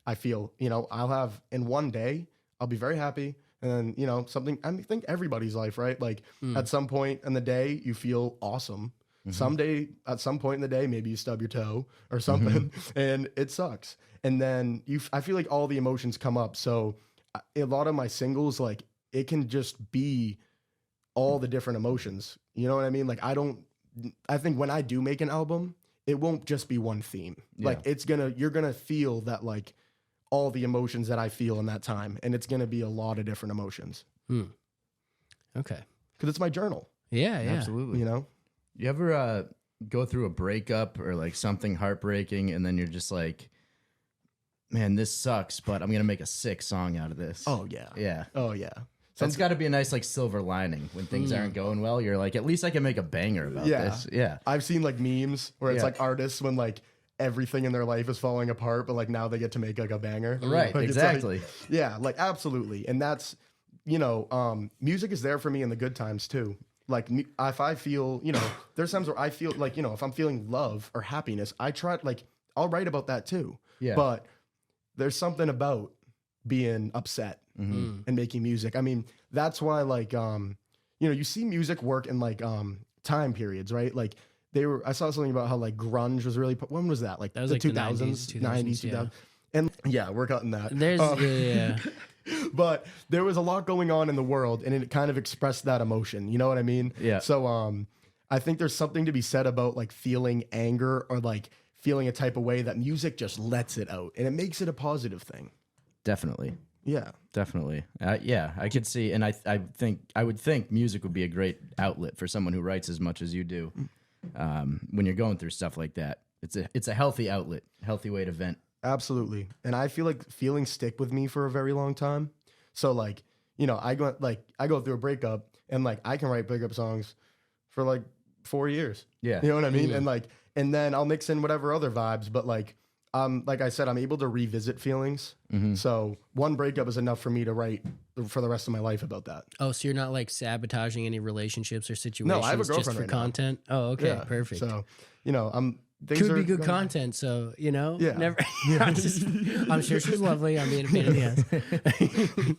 I feel, I'll have in one day, I'll be very happy. And then, something, I think everybody's life, right? Like at some point in the day, you feel awesome. Someday, at some point in the day, maybe you stub your toe or something and it sucks. And then I feel like all the emotions come up. So a lot of my singles, like it can just be all the different emotions. You know what I mean? Like I think when I do make an album, it won't just be one theme. Yeah. Like you're going to feel that like all the emotions that I feel in that time. And it's going to be a lot of different emotions. Okay. Because it's my journal. Yeah. Absolutely. You ever go through a breakup or like something heartbreaking and then you're just like, man, this sucks, but I'm going to make a sick song out of this. Oh, yeah. Yeah. Oh, yeah. That's got to be a nice like silver lining when things aren't going well. You're like, at least I can make a banger about this. Yeah. I've seen like memes where it's like artists when like everything in their life is falling apart, but like now they get to make like a banger. Right. Like, Exactly. Like absolutely. And that's, music is there for me in the good times too. Like if I feel, there's times where I feel like, if I'm feeling love or happiness, I'll write about that too. Yeah. But there's something about being upset and making music. I mean, that's why you see music work in like time periods, right? Like I saw something about how like grunge was really, when was that? Like that was the like 2000s, 90s, 2000s. And yeah, we're cutting that. There's But there was a lot going on in the world and it kind of expressed that emotion. You know what I mean? Yeah. So I think there's something to be said about like feeling anger or like feeling a type of way that music just lets it out and it makes it a positive thing. Definitely. Yeah. Definitely. Yeah, I could see. And I would think music would be a great outlet for someone who writes as much as you do. When you're going through stuff like that, it's a healthy outlet, healthy way to vent. Absolutely. And I feel like feelings stick with me for a very long time. So like, I go through a breakup and like I can write breakup songs for like 4 years. Yeah. You know what I mean? And then I'll mix in whatever other vibes, but like I said, I'm able to revisit feelings. So one breakup is enough for me to write for the rest of my life about that. Oh, so you're not like sabotaging any relationships or situations? No, I have a girlfriend just for right content. Now. Oh, okay, Yeah. perfect. So, could be good content. So Yeah. never. I'm sure she's lovely. I'm being a pain in the ass.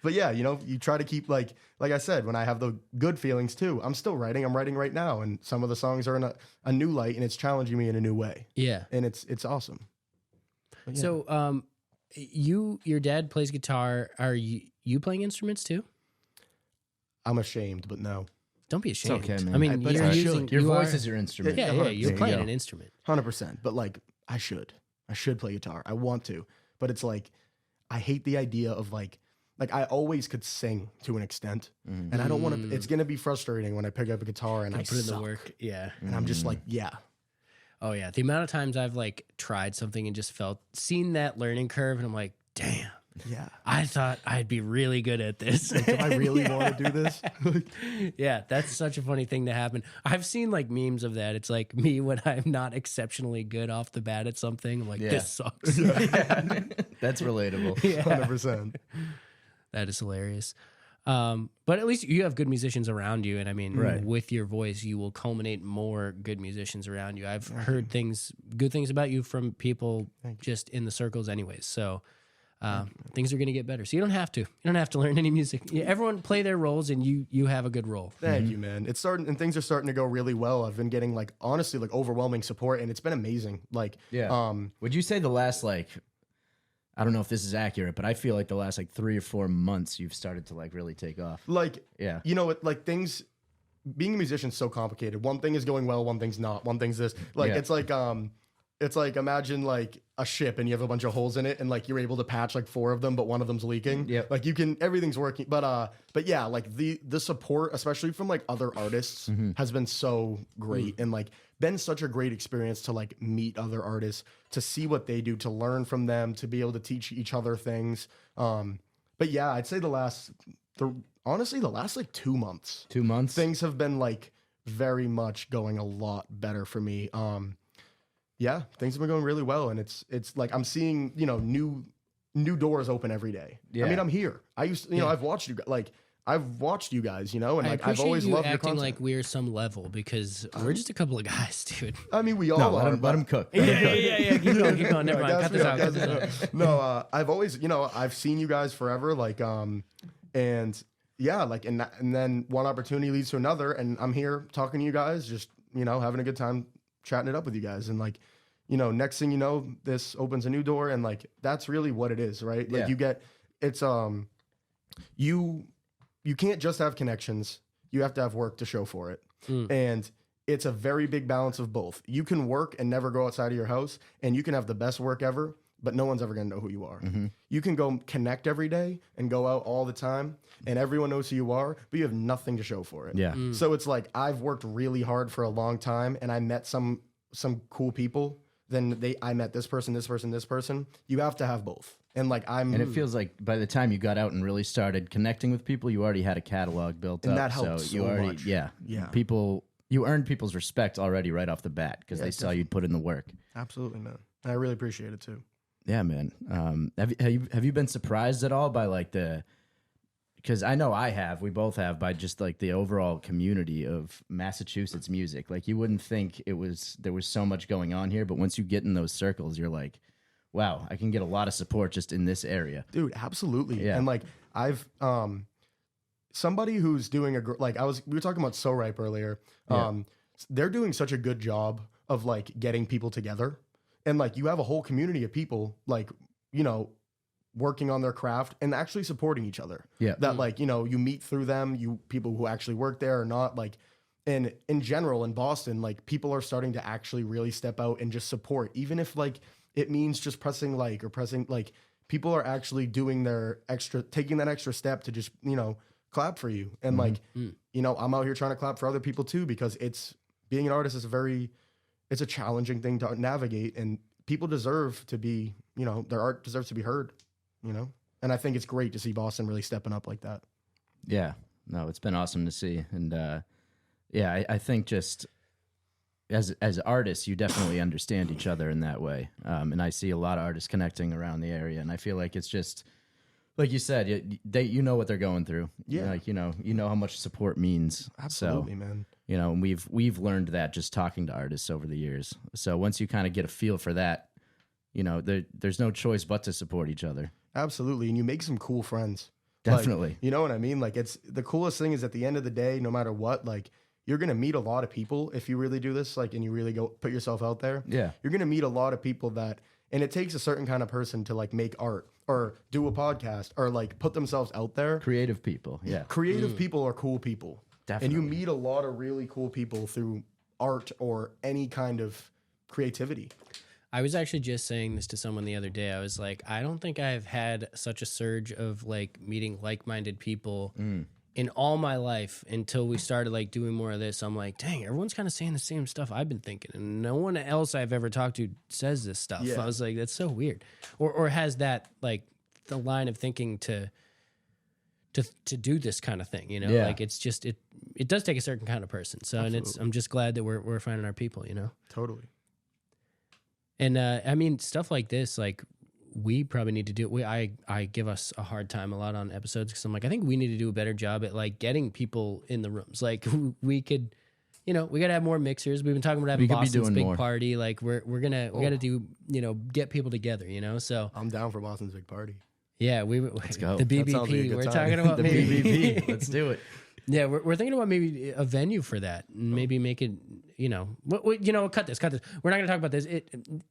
But yeah, you try to keep like I said, when I have the good feelings too, I'm still writing. I'm writing right now, and some of the songs are in a new light, and it's challenging me in a new way. Yeah, and it's awesome. Yeah. So, your dad plays guitar. Are you playing instruments too? I'm ashamed, but no. Don't be ashamed. It's okay, man. I mean, you're using your voice is your instrument. Yeah, you're playing an instrument. 100%. But like, I should play guitar. I want to, but it's like, I hate the idea of like I always could sing to an extent, and I don't want to. It's gonna be frustrating when I pick up a guitar and I put in suck. the work. Yeah, and I'm just like, yeah. Oh yeah, the amount of times I've like tried something and just seen that learning curve, and I'm like, damn. Yeah, I thought I'd be really good at this. Like, do I really want to do this? Yeah, that's such a funny thing to happen. I've seen like memes of that. It's like me when I'm not exceptionally good off the bat at something. I'm like, this sucks. That's relatable. Yeah. 100%. That is hilarious. But at least you have good musicians around you. And I mean, with your voice, you will culminate more good musicians around you. I've heard good things about you from people just in the circles anyways. So things are going to get better. So you don't have to. You don't have to learn any music. Yeah, everyone play their roles, and you have a good role. Thank you, man. It's starting, and things are starting to go really well. I've been getting like honestly like overwhelming support, and it's been amazing. Like, would you say the last like, I don't know if this is accurate, but I feel like the last like 3 or 4 months you've started to like really take off. Like, like things. Being a musician is so complicated. One thing is going well, one thing's not. One thing's this. Like, it's like imagine like a ship and you have a bunch of holes in it and like you're able to patch like 4 of them, but one of them's leaking. Yeah. Like everything's working. But yeah, like the support, especially from like other artists, has been so great and like been such a great experience to like meet other artists, to see what they do, to learn from them, to be able to teach each other things. But yeah, I'd say honestly the last like 2 months. 2 months. Things have been like very much going a lot better for me. Yeah, things have been going really well, and it's like I'm seeing, you know, new doors open every day. Yeah. I mean, I'm here. I used to, you know, I've watched you guys, you know, and like I've always loved your acting content. like we're some level because we're just a couple of guys, dude. I mean, we all No, are. let him cook. Yeah. Keep going. Never mind. Cut this out. No, I've always, you know, I've seen you guys forever, like, and yeah, like, and then one opportunity leads to another, and I'm here talking to you guys, just, you know, having a good time chatting it up with you guys, and like, you know, next thing you know, this opens a new door, and like, that's really what it is, right? Like, Yeah. you get, it's, you can't just have connections. You have to have work to show for it. And it's a very big balance of both. You can work and never go outside of your house, and you can have the best work ever, but no one's ever going to know who you are. You can go connect every day and go out all the time, and everyone knows who you are, but you have nothing to show for it. Yeah. So it's like, I've worked really hard for a long time, and I met some cool people. Then I met this person. You have to have both. And like, And it feels like by the time you got out and really started connecting with people, you already had a catalog built up. And that helped you so already, much. yeah. Yeah. You earned people's respect already right off the bat because they saw you'd put in the work. Absolutely, man. I really appreciate it too. Yeah, man. Have you been surprised at all by like because I know I have, we both have, by just like the overall community of Massachusetts music. Like, you wouldn't think there was so much going on here, but once you get in those circles, you're like, wow, I can get a lot of support just in this area. Dude, absolutely. Yeah. And like, I've somebody who's doing we were talking about So Ripe earlier. They're doing such a good job of like getting people together, and like, you have a whole community of people, like, you know, working on their craft and actually supporting each other. Yeah. That like, you know, you meet through them, you people who actually work there or not, like, and in general in Boston, like, people are starting to actually really step out and just support, even if like it means just pressing like, people are actually taking that extra step to just, you know, clap for you. And like, you know, I'm out here trying to clap for other people too, because being an artist is it's a challenging thing to navigate, and people deserve to be, you know, their art deserves to be heard, you know? And I think it's great to see Boston really stepping up like that. Yeah. No, it's been awesome to see. And I think just as artists, you definitely understand each other in that way. And I see a lot of artists connecting around the area, and I feel like it's just, like you said, you know what they're going through. Yeah. Like, you know how much support means. Absolutely, so, man. You know, and we've learned that just talking to artists over the years. So once you kind of get a feel for that, you know, there's no choice but to support each other. Absolutely. And you make some cool friends. Definitely. Like, you know what I mean? Like, it's the coolest thing is, at the end of the day, no matter what, like, you're going to meet a lot of people if you really do this, like, and you really go put yourself out there. Yeah. You're going to meet a lot of people and it takes a certain kind of person to like make art or do a podcast or like put themselves out there. Creative people. Yeah. Creative people are cool people. Definitely. And you meet a lot of really cool people through art or any kind of creativity. I was actually just saying this to someone the other day. I was like, I don't think I've had such a surge of like meeting like-minded people in all my life until we started like doing more of this. I'm like, dang, everyone's kind of saying the same stuff I've been thinking, and no one else I've ever talked to says this stuff. Yeah. I was like, that's so weird, or has that like the line of thinking to do this kind of thing, you know? Yeah. Like, it's just it does take a certain kind of person. So, and I'm just glad that we're finding our people, you know? Totally. And I mean, stuff like this, like, we probably need to do. I give us a hard time a lot on episodes because I'm like, I think we need to do a better job at like getting people in the rooms. Like, we could, you know, we gotta have more mixers. We've been talking about having Boston's big party. Like, we gotta do, you know, get people together. You know, so I'm down for Boston's big party. Yeah, let's go. The That sounds like a BBP. good We're time. talking about The maybe BBP. Let's do it. Yeah, we're thinking about maybe a venue for that, and maybe make it, you know, cut this. We're not going to talk about this.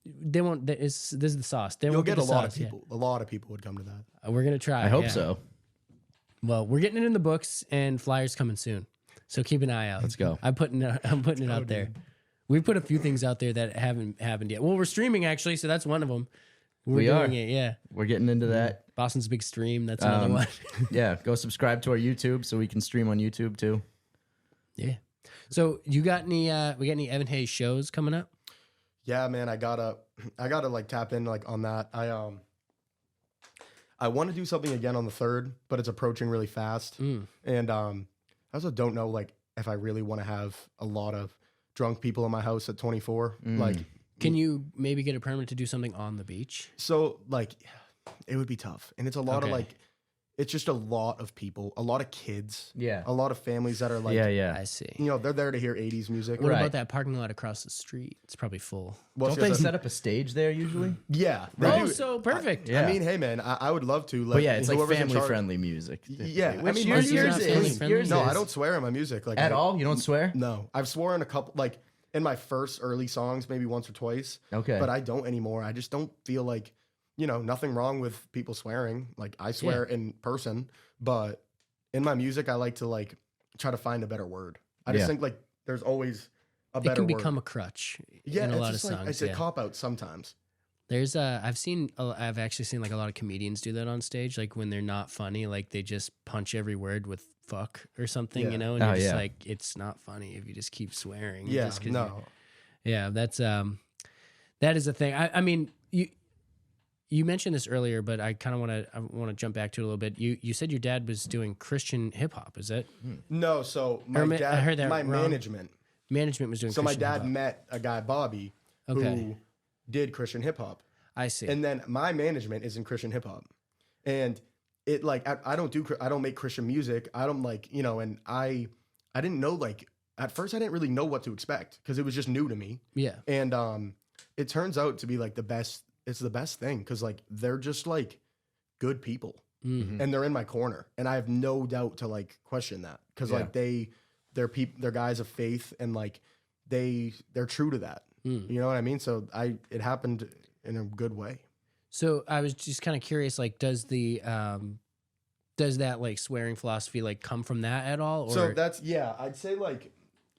They won't. This is the sauce. You'll get a lot of people. A lot of people would come to that. We're going to try. I hope yeah. so. Well, we're getting it in the books, and flyers coming soon, so keep an eye out. Let's go. I'm putting it out there. We put a few things out there that haven't happened yet. Well, we're streaming actually, so that's one of them. We're doing it. Yeah, we're getting into that. Boston's big stream. That's another one. Yeah, go subscribe to our YouTube so we can stream on YouTube too. Yeah. So you got any? We got any Evan Haze shows coming up? Yeah, man, I gotta like tap in like on that. I want to do something again on the 3rd, but it's approaching really fast, and I also don't know like if I really want to have a lot of drunk people in my house at 24, like, can you maybe get a permit to do something on the beach? so like, it would be tough. And it's a lot of like, it's just a lot of people, a lot of kids, a lot of families that are like, I see. you know, they're there to hear 80s music. What about that parking lot across the street? It's probably full. Well, Don't they set up a stage there usually? Yeah. Oh, so perfect. I mean, hey man, I would love to. Like, But yeah, it's like whoever's in family charge- friendly music. Yeah, Which I mean, yours yours is. is. Yours No, is. I don't swear in my music. Like At all? You don't swear? No, I've sworn a couple, like in my first early songs, maybe once or twice. Okay. But I don't anymore. I just don't feel like, you know, nothing wrong with people swearing. Like I swear in person, but in my music, I like to like try to find a better word. I just think like there's always a better word. It can become a crutch Yeah, in a it's lot of just like, songs. it's a cop out sometimes. There's I've actually seen like a lot of comedians do that on stage. Like when they're not funny, like they just punch every word with fuck or something, you know? And you're just like, it's not funny if you just keep swearing. Yeah, just 'cause no. Yeah, that's that is a thing. I mean, you mentioned this earlier, but I kind of want to jump back to it a little bit. You said your dad was doing Christian hip hop. Is that No, so my I dad, heard that my wrong. management. management was doing? So Christian my dad hip-hop? met a guy, Bobby, who did Christian hip hop. I see. And then my management is in Christian hip hop. And it like, I don't make Christian music. I don't like, you know, and I didn't know, like, at first I didn't really know what to expect because it was just new to me. Yeah. And it turns out to be like it's the best thing because like they're just like good people Mm-hmm. and they're in my corner. And I have no doubt to like question that because like they're guys of faith and like they're true to that. Mm. You know what I mean? So it happened in a good way. So I was just kind of curious, like, does that like swearing philosophy like come from that at all? Or? So that's, I'd say like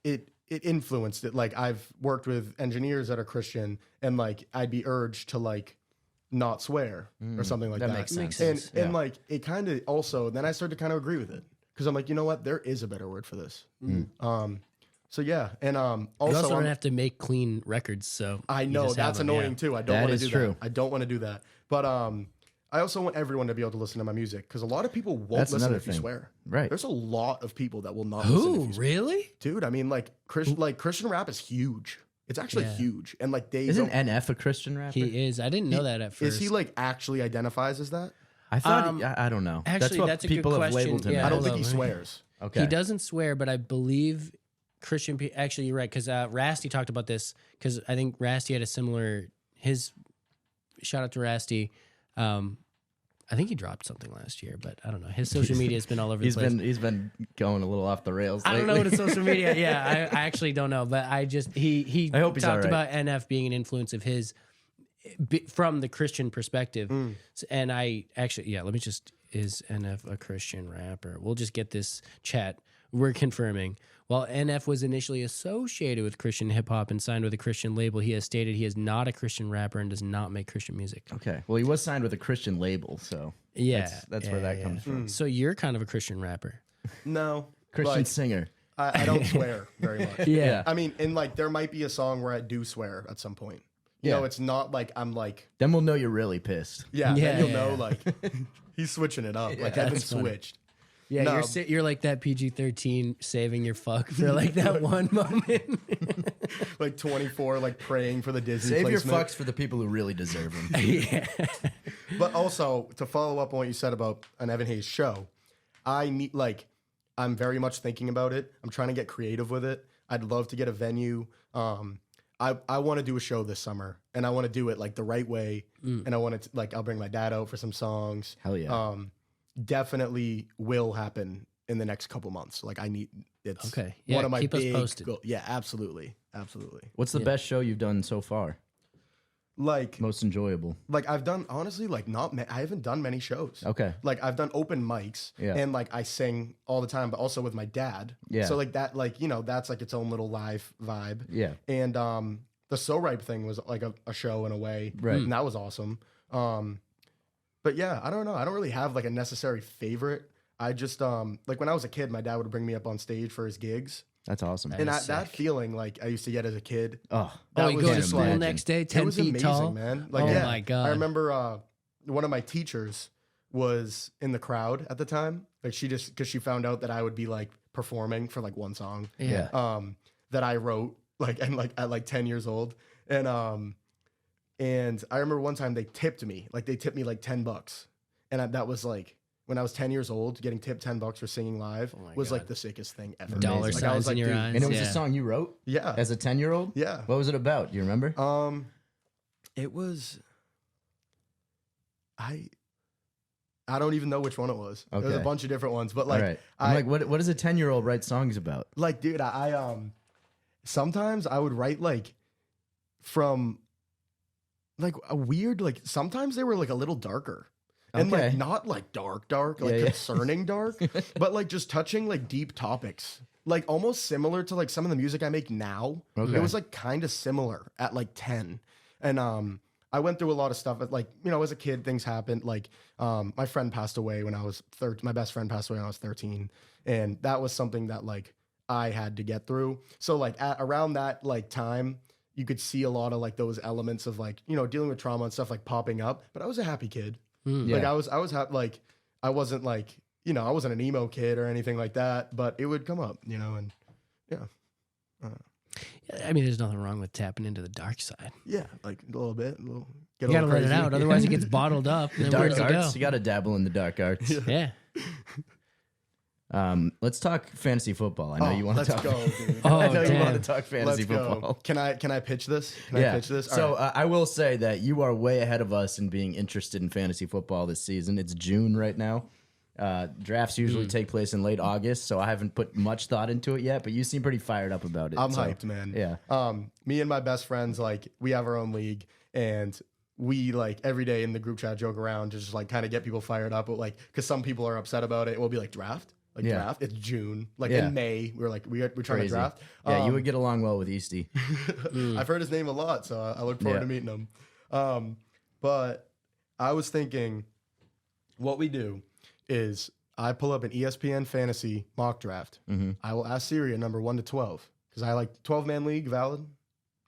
it influenced it. Like I've worked with engineers that are Christian and like I'd be urged to like not swear or something like that. That makes sense. And like it kind of also, then I started to kind of agree with it because I'm like, you know what? There is a better word for this. So yeah. And you also also don't have to make clean records. So I you know just have that's them, annoying yeah. too. I don't That want to is do true. that. I don't want to do that. But I also want everyone to be able to listen to my music because a lot of people won't That's listen another if you thing. swear. Right. There's a lot of people that will not listen Who if you swear. really? Dude, I mean, like Christian rap is huge. It's actually Yeah. huge, and like they Isn't don't- NF a Christian rapper? He is. I didn't know that at first. is he like actually identifies as that? I thought. I don't know. actually, what that's a good people have question. labeled him. Yeah. I don't Hold think he on, swears. Okay. He doesn't swear, but I believe Christian. Actually, you're right because Rasty talked about this because I think Rasty had a similar. His shout out to Rasty. I think he dropped something last year, but I don't know. His social media has been all over the place. He's been going a little off the rails. I don't know lately. what his social media. Yeah, I actually don't know, but I just he I hope he's talked all right. about NF being an influence of his from the Christian perspective, and I actually let me just is NF a Christian rapper? We'll just get this chat. We're confirming. While NF was initially associated with Christian hip hop and signed with a Christian label, he has stated he is not a Christian rapper and does not make Christian music. Okay. Well, he was signed with a Christian label, so that's where that comes from. So you're kind of a Christian rapper. No, Christian like, singer. I don't swear very much. Yeah. I mean, and like there might be a song where I do swear at some point. You know, it's not like I'm like Then we'll know you're really pissed. then Yeah, you'll yeah, know yeah. like he's switching it up. Like I've been that's funny. switched. Yeah, No. you're like that PG-13 saving your fuck for like that one moment. Like 24, like praying for the Disney Save your placement. fucks for the people who really deserve them. Yeah. But also to follow up on what you said about an Evan Hayes show, I'm very much thinking about it. I'm trying to get creative with it. I'd love to get a venue. I want to do a show this summer, and I want to do it like the right way. And I want to like I'll bring my dad out for some songs. Hell yeah. Definitely will happen in the next couple months. Like it's Okay. Yeah, one of my keep us big posted. Yeah, absolutely. What's the best show you've done so far? Like Most enjoyable? I've done honestly like I haven't done many shows. Okay. Like I've done open mics and like I sing all the time, but also with my dad. Yeah. So like that, like, you know, that's like its own little live vibe. Yeah. And the So Ripe thing was like a show in a way. Right. And that was awesome. But yeah, I don't know. I don't really have like a necessary favorite. I just like when I was a kid, my dad would bring me up on stage for his gigs. That's awesome. And is that sick. feeling like I used to get as a kid. Oh, That you was go to just school like, next day, it 10 was feet amazing, tall. man. Like, Oh yeah, my God. I remember one of my teachers was in the crowd at the time. Like because she found out that I would be like performing for like one song. Yeah. That I wrote at like 10 years old. And I remember one time they tipped me like $10. And that was like, when I was 10 years old, getting tipped $10 for singing live was like the sickest thing ever. Dollar Like, signs in your eyes. And it was a song you wrote? Yeah. As a 10-year-old? Yeah. What was it about? Do you remember? It was, I don't even know which one it was. Okay. There was a bunch of different ones, but like, All right. I'm like, what does a 10-year-old write songs about? like, dude, I sometimes I would write like from like a weird, like sometimes they were like a little darker. And Okay. like not like dark, like concerning dark, but like just touching like deep topics. Like almost similar to like some of the music I make now. Okay. It was like kind of similar at like 10. And I went through a lot of stuff. Like, you know, as a kid, things happened. Like my friend passed away when I was 13. My best friend passed away when I was 13. And that was something that like I had to get through. So like around that like time, you could see a lot of like those elements of like, you know, dealing with trauma and stuff like popping up. But I was a happy kid. Like I was happy. Like I wasn't like, you know, I wasn't an emo kid or anything like that, but it would come up, you know, and yeah. I mean, there's nothing wrong with tapping into the dark side. Yeah, like a little bit. You gotta let it out, otherwise it gets bottled up. And then Dark where's it arts? go? You got to dabble in the dark arts. Yeah. Let's talk fantasy football. I know you want to talk. Let's go, dude. Oh, I know you want damn. to talk fantasy Let's go. football. Can I pitch this? Can I pitch this? All So right. I will say that you are way ahead of us in being interested in fantasy football this season. It's June right now. Drafts usually take place in late August, so I haven't put much thought into it yet, but you seem pretty fired up about it. I'm so, hyped, man. Yeah. Me and my best friends, like, we have our own league, and we like every day in the group chat joke around, just like kind of get people fired up. But like, because some people are upset about it, we'll be like draft. Like draft. It's June. Like in May, we're like we're trying Crazy. to draft. Yeah, you would get along well with Easty. I've heard his name a lot, so I look forward to meeting him. But I was thinking, what we do is I pull up an ESPN fantasy mock draft. I will ask Siri a number 1 to 12 because I like 12-man league. Valid,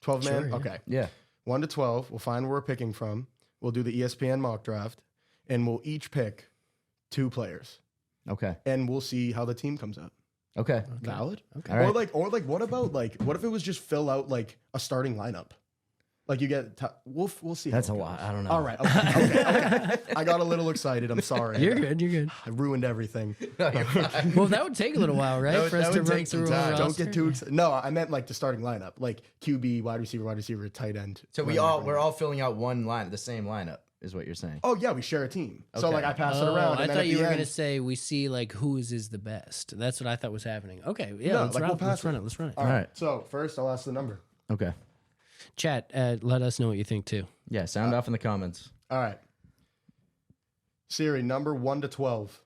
12-man. Sure, yeah. Okay, Yeah. 1 to 12. We'll find where we're picking from. We'll do the ESPN mock draft, and we'll each pick 2 players. Okay. And we'll see how the team comes out. Okay. Valid. Okay. All right. Or like, what about like, what if it was just fill out like a starting lineup? Like you get, we'll see. That's how a it lot. goes. I don't know. All right. Okay. I got a little excited. I'm sorry. You're good. You're good. I ruined everything. Well, that would take a little while, right? For us that to would run take some through a time. roster. Don't get too excited. No, I meant like the starting lineup, like QB, wide receiver, tight end. So we're all filling out one line, the same lineup, is what you're saying. Oh yeah, we share a team. So Okay. like I pass it Oh, around. I and then thought at you the were end, gonna say we see like whose is the best. That's what I thought was happening. Okay, yeah, No, let's, like, we'll pass let's run it. it. Let's run it. All All right. right. So first, I'll ask the number. Okay. Chat, let us know what you think too. Yeah. Sound off in the comments. All right. Siri, number 1 to 12.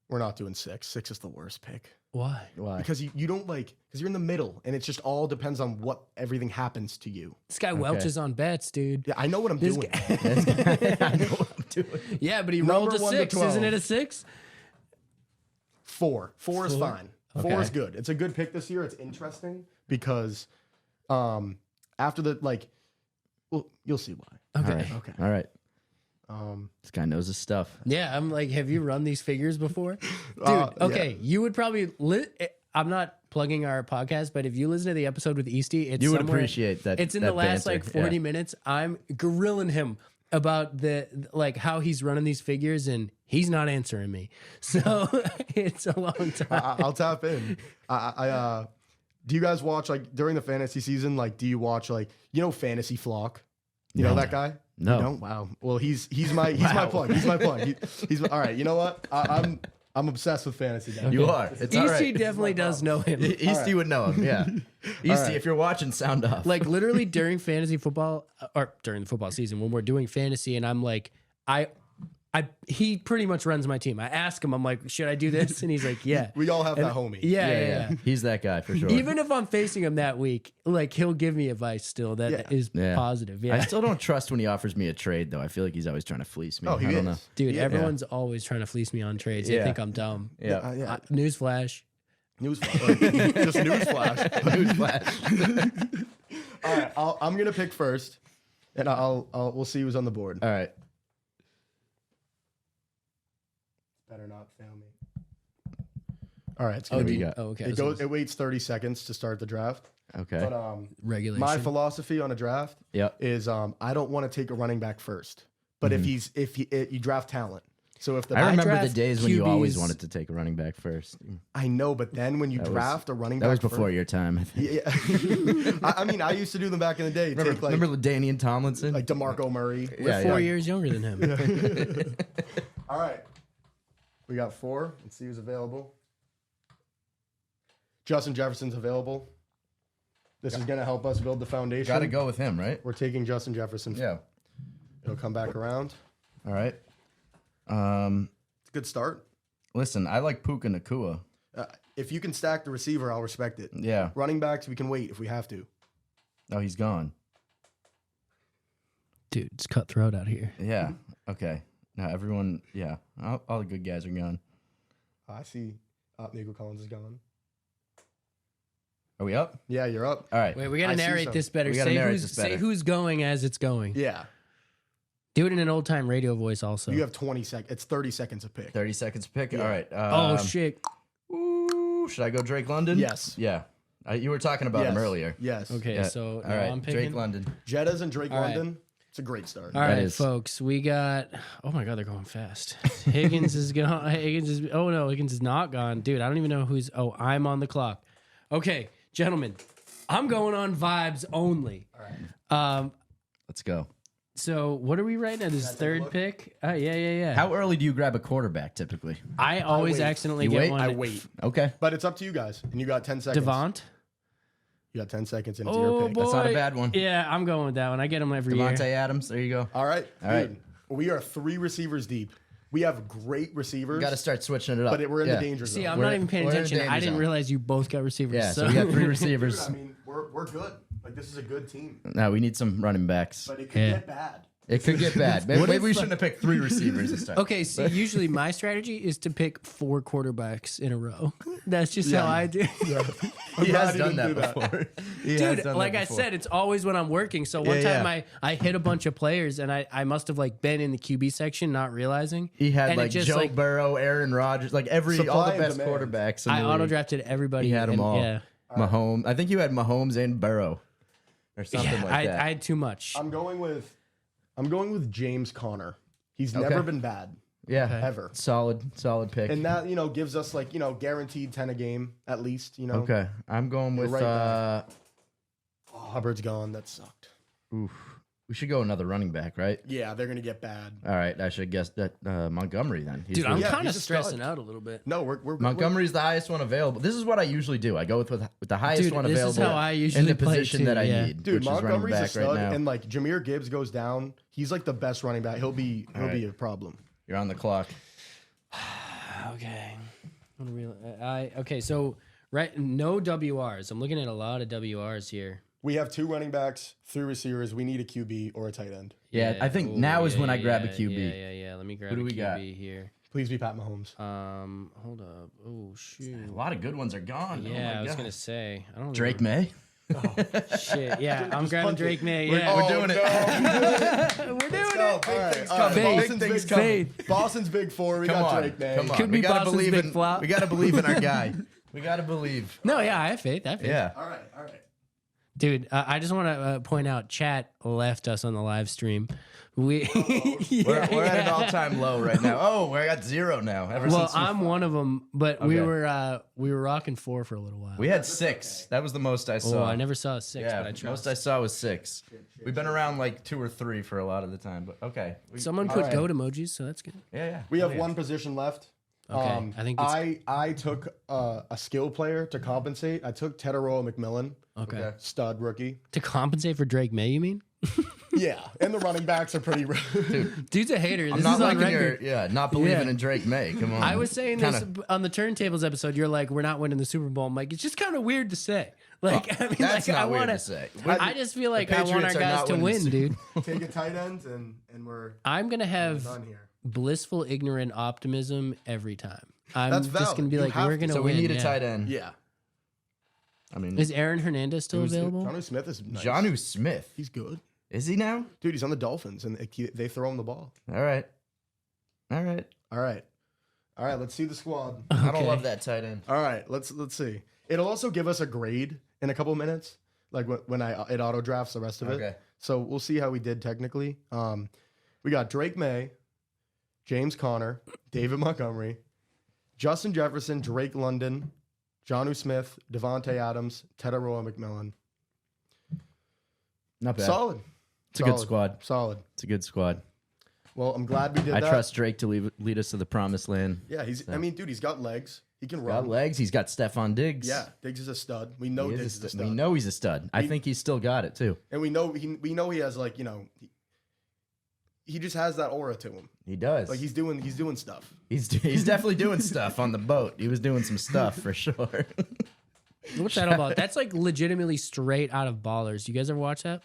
We're not doing 6. 6 is the worst pick. Why? Why? Because you don't like, because you're in the middle and it just all depends on what everything happens to you. This guy welches on bets, dude. Yeah, I know what I'm doing. I know what I'm doing. Yeah, but he Number rolled a 1 to 6. 12. Isn't it a 6? 4. 4 is fine. 4 Okay. is good. It's a good pick this year. It's interesting because after the, like, well, you'll see why. Okay. All right. Okay. All right. This guy knows his stuff. Yeah, I'm like, have you run these figures before? Dude, Yeah. okay, you would probably, I'm not plugging our podcast, but if you listen to the episode with Easty, it's You would somewhere- appreciate that. It's in that the last banter. like 40 Yeah. minutes. I'm grilling him about the like how he's running these figures and he's not answering me. So it's a long time. I'll tap in. Do you guys watch like during the fantasy season? Like, do you watch like Fantasy Flock? You know that guy? No. You don't? Wow. Well, he's my plug. He's my plug. He's all right. You know what? I'm obsessed with fantasy. Guys. You are. It's all Easty right. definitely does know him. Easty would know him. Yeah. Easty, right. if you're watching, sound off. Like literally during fantasy football or during the football season when we're doing fantasy and I'm like, he pretty much runs my team. I ask him, I'm like, should I do this? And he's like, yeah. We all have that homie. Yeah. He's that guy for sure. Even if I'm facing him that week, like he'll give me advice still that is Yeah. positive. I Yeah. still don't trust when he offers me a trade, though. I feel like he's always trying to fleece me. Oh, he I is. don't know. Dude, Yeah. everyone's always trying to fleece me on trades. They Yeah. think I'm dumb. Yeah. Yeah. Newsflash. Newsflash. Just newsflash. Newsflash. All right. I'm gonna pick first, and we'll see who's on the board. All right. Better not fail me. All right. It's Oh, gonna be. okay. It waits 30 seconds to start the draft. Okay. But Regulation. my philosophy on a draft is I don't want to take a running back first. But if you draft talent. So if the I remember the draft days when you always QBs wanted to take a running back first. I know, but then when you draft a running That back was before first, your time, I think. Yeah. I mean, I used to do them back in the day. Remember LaDainian Tomlinson? Like DeMarco Murray. We're 4 years younger than him. All right. We got 4. Let's see who's available. Justin Jefferson's available. This is going to help us build the foundation. Got to go with him, right? We're taking Justin Jefferson. Yeah. It'll come back around. All right. It's a good start. Listen, I like Puka Nacua. If you can stack the receiver, I'll respect it. Yeah. Running backs, we can wait if we have to. Oh, he's gone. Dude, it's cutthroat out here. Yeah. Okay. Now everyone, yeah. All the good guys are gone. I see Nico Collins is gone. Are we up? Yeah, you're up. All right. Wait, we got to narrate this better. We gotta narrate this better. Say who's going as it's going. Yeah. Do it in an old time radio voice also. You have 20 seconds. It's 30 seconds to pick. 30 seconds to pick. Yeah. All right. Oh, shit. Ooh, should I go Drake London? Yes. Yeah. You were talking about him earlier. Yes. Okay, Yeah. so All now right. I'm picking. Drake London. Jettas and Drake All right. London. It's a great start. All right, is. folks, we got. Oh my God, they're going fast. Higgins is gone. Higgins is. Oh no, Higgins is not gone, dude. I don't even know who's. Oh, I'm on the clock. Okay, gentlemen, I'm going on vibes only. All right. Let's go. So what are we right now? This is third pick. Yeah. How early do you grab a quarterback typically? I always wait. accidentally You get wait? one. I wait. Okay. But it's up to you guys. And you got 10 seconds. Devont. You got 10 seconds into Oh your pick. boy, That's not a bad one. Yeah, I'm going with that one. I get them every year. Devontae Adams. There you go. All right. All right. Dude, we are 3 receivers deep. We have great receivers. Got to start switching it up. But we're in the danger zone. See, I'm We're- not even paying we're in attention. danger I didn't zone. realize you both got receivers. Yeah, so we got 3 Dude, receivers. I mean, we're good. Like, this is a good team. Now we need some running backs. But it could Yeah. get bad. It could get bad. Maybe we shouldn't have picked 3 receivers this time. Okay, so usually my strategy is to pick 4 quarterbacks in a row. That's just how I do. He glad has he done didn't that do that. before. He has Dude, done like that I before. said, it's always when I'm working. So one Yeah, time I hit a bunch of players and I must have like been in the QB section not realizing. He had and it like just, Joe like, Burrow, Aaron Rodgers, like all Supply the and best demand. quarterbacks. In I the auto league. drafted everybody. He had them and, all. Yeah. Mahomes. I think you had Mahomes and Burrow, or something Yeah, like that. I had too much. I'm going with James Conner. He's never been bad. yeah, Ever. solid pick. And that, gives us like, guaranteed 10 a game at least, Okay, I'm going with. right back. Oh, Hubbard's gone. That sucked. Oof. We should go another running back, right? Yeah, they're going to get bad. All right, I should guess that Montgomery then. He's Dude, I'm Yeah, kind of he's a stud. stressing out a little bit. No, we're Montgomery's the highest one available. This is what I usually do. I go with the highest Dude, one this available is how I in usually the play position too, that I yeah. need, Dude, which is running Montgomery's a back right stud, now. and like Jahmyr Gibbs goes down. He's like the best running back. He'll be a problem. You're on the clock. Okay. Okay, so no WRs. I'm looking at a lot of WRs here. We have 2 running backs, 3 receivers. We need a QB or a tight end. Yeah, I think now is when I grab a QB. Yeah. Let me grab Who do a we QB got? here. Please be Pat Mahomes. Hold up. Oh shoot. A lot of good ones are gone. Oh Yeah, my I was God. gonna say. I don't Drake May. Shit. Yeah, I'm grabbing punt it. Drake May. Yeah, We're doing it. we're doing Go. it. All right, things all coming. right. Faith, Boston's big big things coming. Faith. Boston's big 4. We Come got on, Drake May. come on. Could we be gotta Boston's believe big in. flop. We gotta believe in our guy. We gotta believe. No, yeah, I have faith. Yeah. All right. Dude, I just want to point out, chat left us on the live stream. We We're at an all-time low right now. Oh, we're at 0 now. Well, I'm one of them, but we Okay. were rocking 4 for a little while. We had 6. That was the most I saw. Oh, I never saw a 6, Yeah, but I trust. most I saw was 6. We've been around like 2 or 3 for a lot of the time, but okay. Someone put goat emojis, so that's good. Yeah. We have 1 position left. Okay, I think it's, I took a skill player to compensate. I took Tedoroa McMillan, okay. stud rookie. To compensate for Drake May, you mean? Yeah, and the running backs are pretty. Dude's a hater. I'm This not is on liking record. not believing Yeah. in Drake May. Come on. I was saying this on the Turntables episode. You're like, we're not winning the Super Bowl. I'm like, it's just kind of weird to say. Like, I mean, that's like, not I weird want to say. I just feel like I want our Patriots are guys not to winning win, the dude. Take a tight end and we're I'm gonna have done here. blissful, ignorant optimism every time. I'm That's just valid. gonna be You like, have we're to. gonna So win. we need a yeah. tight end. Yeah, I mean, Is Aaron Hernandez still available? Jonnu Smith is nice. Jonnu Smith. He's good, Is he now? dude. He's on the Dolphins and they throw him the ball. All right. All right. All right, let's see the squad. I don't love that tight end. All right, let's see. It'll also give us a grade in a couple of minutes, like when it auto drafts the rest of it. Okay. So we'll see how we did technically. We got Drake May, James Conner, David Montgomery, Justin Jefferson, Drake London, Jonnu Smith, Devontae Adams, Tedaroa McMillan. Not bad. Solid. It's a good squad. Solid. It's a good squad. Well, I'm glad we did that. I trust Drake to lead us to the promised land. Yeah, I mean, dude, he's got legs. He can He's run. got legs. He's got Stephon Diggs. Yeah, Diggs is a stud. We know Diggs is a stud. We know he's a stud. I think he's still got it too. And we know he has like, he just has that aura to him. He does. Like he's doing stuff. He's definitely doing stuff on the boat. He was doing some stuff for sure. What's that about? That's like legitimately straight out of Ballers. You guys ever watch that?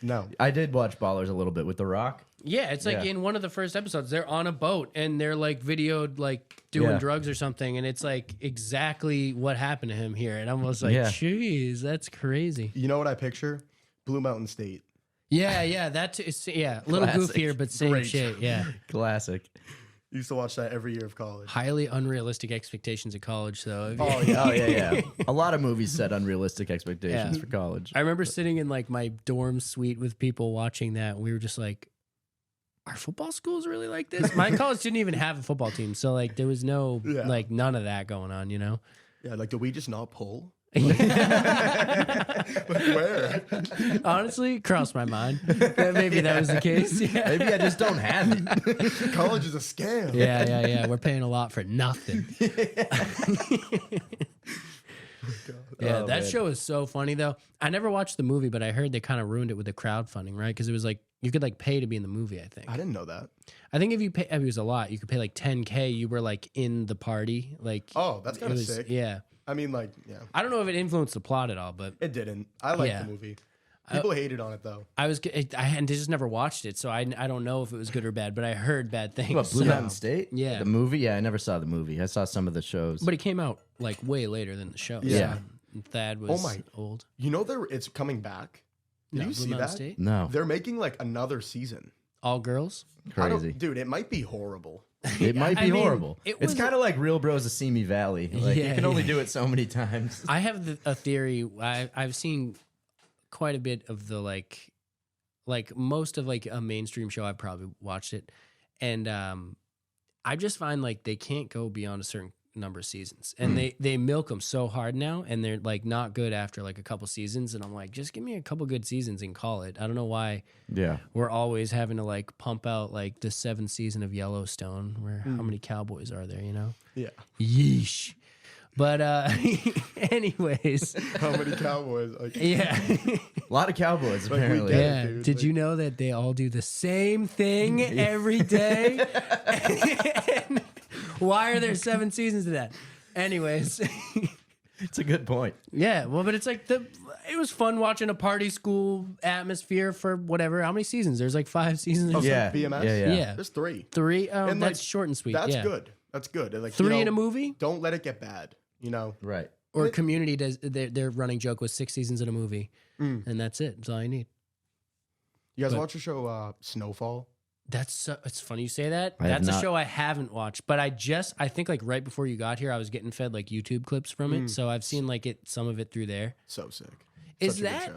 No. I did watch Ballers a little bit with The Rock. Yeah, it's like in one of the first episodes, they're on a boat and they're like videoed like doing drugs or something, and it's like exactly what happened to him here. And I'm almost like, jeez, that's crazy. You know what I picture? Blue Mountain State. Yeah, that's a little Classic. goofier, but same Great. shit. Yeah, Classic. Used to watch that every year of college. highly unrealistic expectations at college. So Oh yeah. Oh yeah. A lot of movies set unrealistic expectations for college. I remember sitting in like my dorm suite with people watching that. And we were just like, are football schools really like this? My college didn't even have a football team, so like there was no like none of that going on, you know? Yeah, like did we just not pull? Like, where? Honestly, crossed my mind that maybe that was the case. Yeah. Maybe I just don't have it. College is a scam. Yeah. We're paying a lot for nothing. Yeah, that show is so funny though. I never watched the movie, but I heard they kind of ruined it with the crowdfunding, right? Because it was like you could like pay to be in the movie. I think. I didn't know that. I think if you pay, it was a lot. You could pay like $10K. You were like in the party. Like, Oh, that's kind it of was- sick. Yeah. I mean, like, yeah, I don't know if it influenced the plot at all, but it didn't. I liked Yeah. the movie. People hated on it though. I just never watched it, so I don't know if it was good or bad. But I heard bad things. What, Blue so- Mountain State? Yeah. The movie? Yeah, I never saw the movie. I saw some of the shows. But it came out like way later than the show. Yeah. So Thad was Oh my- old. You know, it's coming back. Did No, you Blue see Mountain that? State? No. They're making like another season. All girls. Crazy. Dude, it might be horrible. It might be I mean, horrible. it It's was- kind of like Real Bros of Simi Valley. Like you Yeah, can only yeah. do it so many times. I have a theory. I've seen quite a bit of the like most of like a mainstream show. I've probably watched it, and I just find like they can't go beyond a certain number of seasons, and they milk them so hard now, and they're like not good after like a couple seasons. And I'm like, just give me a couple good seasons and call it. I don't know why Yeah. we're always having to like pump out like the 7th season of Yellowstone. Where how many cowboys are there? You know. Yeah. Yeesh. But anyways, How many Cowboys? Like, yeah. A lot of Cowboys, we apparently. get it. Yeah. dude. Did Like- you know that they all do the same thing every day? And why are there 7 seasons of that? Anyways, It's a good point. yeah. Well, but it's like it was fun watching a party school atmosphere for whatever. How many seasons? There's like 5 seasons. Or Yeah. BMS? Yeah. Yeah. There's 3. 3. Oh, And, that's like, short and sweet. That's yeah. good. That's good. Like 3 in a movie? Don't let it get bad. You know. Right. Or Community does their running joke was 6 seasons in a movie, and that's it. That's all you need. You guys But- watch the show Snowfall? It's funny you say that. I have That's a not. show I haven't watched, but I think like right before you got here, I was getting fed like YouTube clips from it, so I've seen like some of it through there. So sick. Is Such a good that show.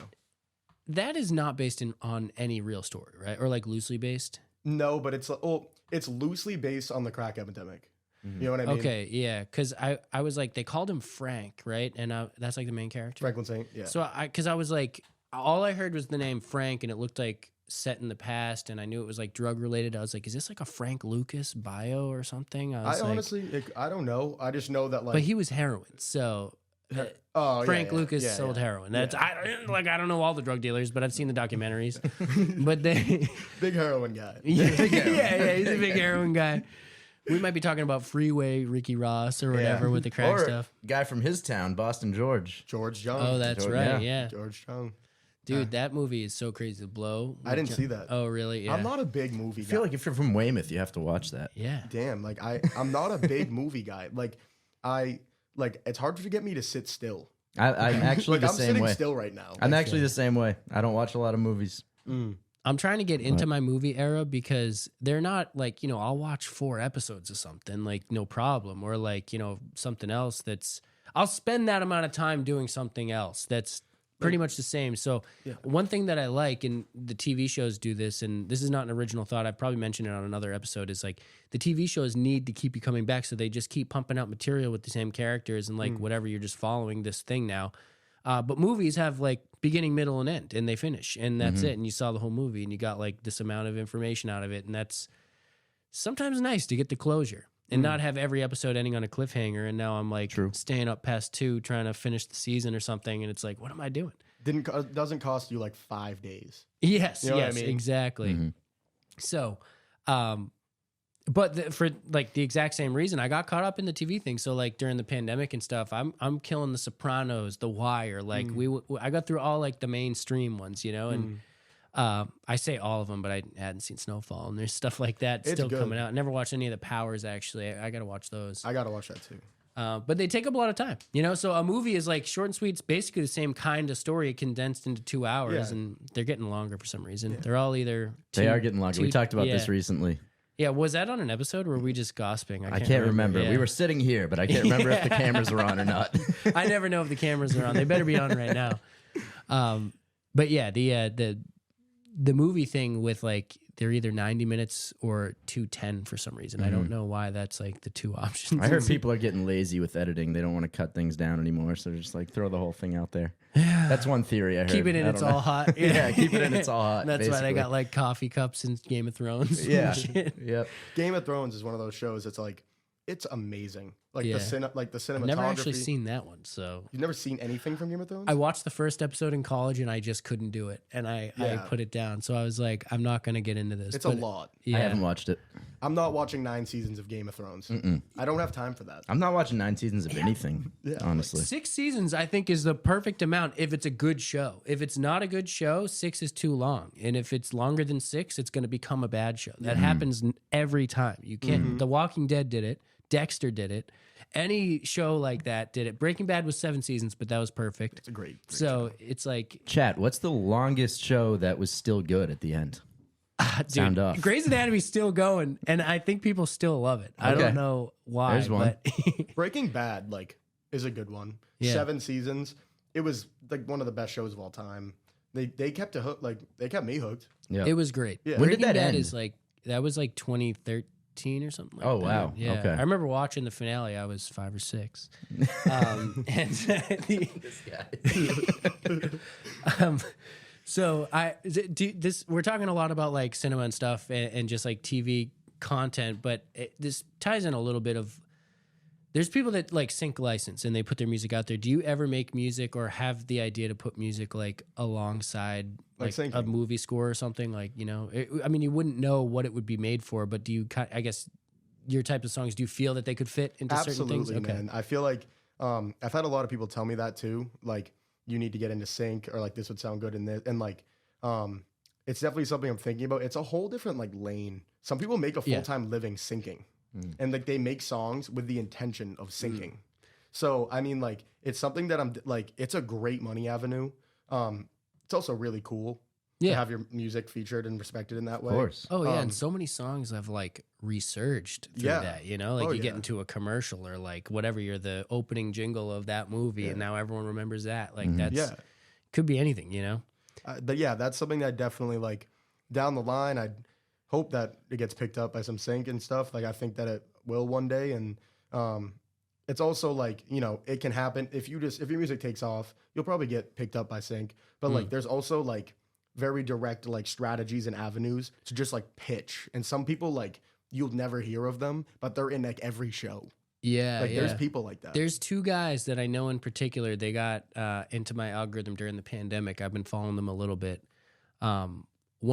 that is not based on any real story, right? Or like loosely based? No, but it's loosely based on the crack epidemic. You know what I mean? Okay, yeah, because I was like they called him Frank, right? And that's like the main character. Franklin Saint. Yeah. So because I was like, all I heard was the name Frank, and it looked like set in the past, and I knew it was like drug related. I was like, is this like a Frank Lucas bio or something? I was like, honestly, I don't know. I just know that like. but he was heroin, so oh, Frank yeah, Lucas yeah, sold yeah. heroin. That's I don't know all the drug dealers, but I've seen the documentaries. But they, Big heroin guy. yeah, he's a big heroin guy. We might be talking about Freeway Ricky Ross or whatever with the crack Or stuff. guy from his town, Boston George. George Young. Oh, that's George- right. yeah. Yeah, George Young. dude, that movie is so crazy. The Blow. I didn't see that. Oh, really? Yeah. I'm not a big movie I guy. feel like if you're from Weymouth, you have to watch that. Yeah. Damn, like I'm not a big movie guy. Like it's hard to get me to sit still. I'm actually Like the I'm same sitting way. still right now. I'm actually the same way. I don't watch a lot of movies. I'm trying to get into my movie era because they're not like, you know, I'll watch 4 episodes of something, like no problem. Or like, you know, something else I'll spend that amount of time doing something else that's pretty much the same. So one thing that I like, and the TV shows do this, and this is not an original thought, I probably mentioned it on another episode, is like the TV shows need to keep you coming back. So they just keep pumping out material with the same characters and like whatever, you're just following this thing now. But movies have like beginning, middle, and end, and they finish, and that's it. And you saw the whole movie, and you got like this amount of information out of it, and that's sometimes nice to get the closure and not have every episode ending on a cliffhanger. And now I'm like staying up past 2 trying to finish the season or something, and it's like, what am I doing? Doesn't cost you like 5 days. Yes, you know yes, what I mean? exactly. So, but for like the exact same reason, I got caught up in the TV thing. So like during the pandemic and stuff, I'm killing The Sopranos, The Wire. Like I got through all like the mainstream ones, you know, and I say all of them, but I hadn't seen Snowfall, and there's stuff like that still coming out. Never watched any of the Powers actually. I got to watch those. I got to watch that too. But they take up a lot of time, you know. So a movie is like short and sweet. It's basically the same kind of story condensed into 2 hours, and they're getting longer for some reason. They're all either they are getting longer. We talked about this recently. Yeah, was that on an episode or were we just gosping? I can't remember. Yeah. We were sitting here, but I can't remember if the cameras were on or not. I never know if the cameras are on. They better be on right now. But yeah, the movie thing with like they're either 90 minutes or 210 for some reason. I don't know why that's like the 2 options. I heard people are getting lazy with editing. They don't want to cut things down anymore, so they're just like throw the whole thing out there. That's one theory I heard. Keep it in, it's all hot. Yeah, keep it in, it's all hot. That's basically. why they got like coffee cups in Game of Thrones. Yeah. Yep. Game of Thrones is one of those shows that's like, it's amazing. Like the cinematography. I've never actually seen that one, so you've never seen anything from Game of Thrones? I watched the first episode in college and I just couldn't do it, and I put it down. So I was like, I'm not going to get into this. It's a lot. Yeah. I haven't watched it. I'm not watching 9 seasons of Game of Thrones. I don't have time for that. I'm not watching 9 seasons of anything. Honestly, 6 seasons I think is the perfect amount if it's a good show. If it's not a good show, 6 is too long, and if it's longer than 6, it's going to become a bad show. That happens every time. You can't. The Walking Dead did it. Dexter did it. Any show like that did it. Breaking Bad was 7 seasons, but that was perfect. It's a great so show. It's like chat. What's the longest show that was still good at the end? Sound off. Grey's Anatomy's still going, and I think people still love it. I don't know why. There's one. But Breaking Bad like is a good one. Yeah. 7 seasons. It was like one of the best shows of all time. They kept it hooked. Like they kept me hooked. Yeah, it was great. Yeah. When Breaking did that Bad end? is like that was like 2013 or something like Oh, that. wow. Yeah. Okay. I remember watching the finale. I was 5 or 6. And this guy. so we're talking a lot about like cinema and stuff and just like TV content, but this ties in a little bit of there's people that like sync license and they put their music out there. Do you ever make music or have the idea to put music like alongside like a movie score or something? Like, you know, I mean, you wouldn't know what it would be made for, but do you, I guess your type of songs, do you feel that they could fit into certain things? Absolutely, man. I feel like I've had a lot of people tell me that too. Like, you need to get into sync, or like this would sound good in this. And like, it's definitely something I'm thinking about. It's a whole different like lane. Some people make a full-time living syncing. And like they make songs with the intention of syncing. So I mean, like it's something that I'm like, it's a great money avenue. It's also really cool to have your music featured and respected in that way. Of course. Oh yeah, and so many songs have like resurged through that. You know, like you get into a commercial or like whatever, you're the opening jingle of that movie, and now everyone remembers that. Like that's could be anything, you know. But yeah, that's something that definitely like down the line, I'd hope that it gets picked up by some sync and stuff. Like I think that it will one day, and it's also like, you know, it can happen if your music takes off, you'll probably get picked up by sync. But like there's also like very direct like strategies and avenues to just like pitch, and some people like you'll never hear of them, but they're in like every show. Yeah, like there's people like that. There's 2 guys that I know in particular. They got into my algorithm during the pandemic. I've been following them a little bit. One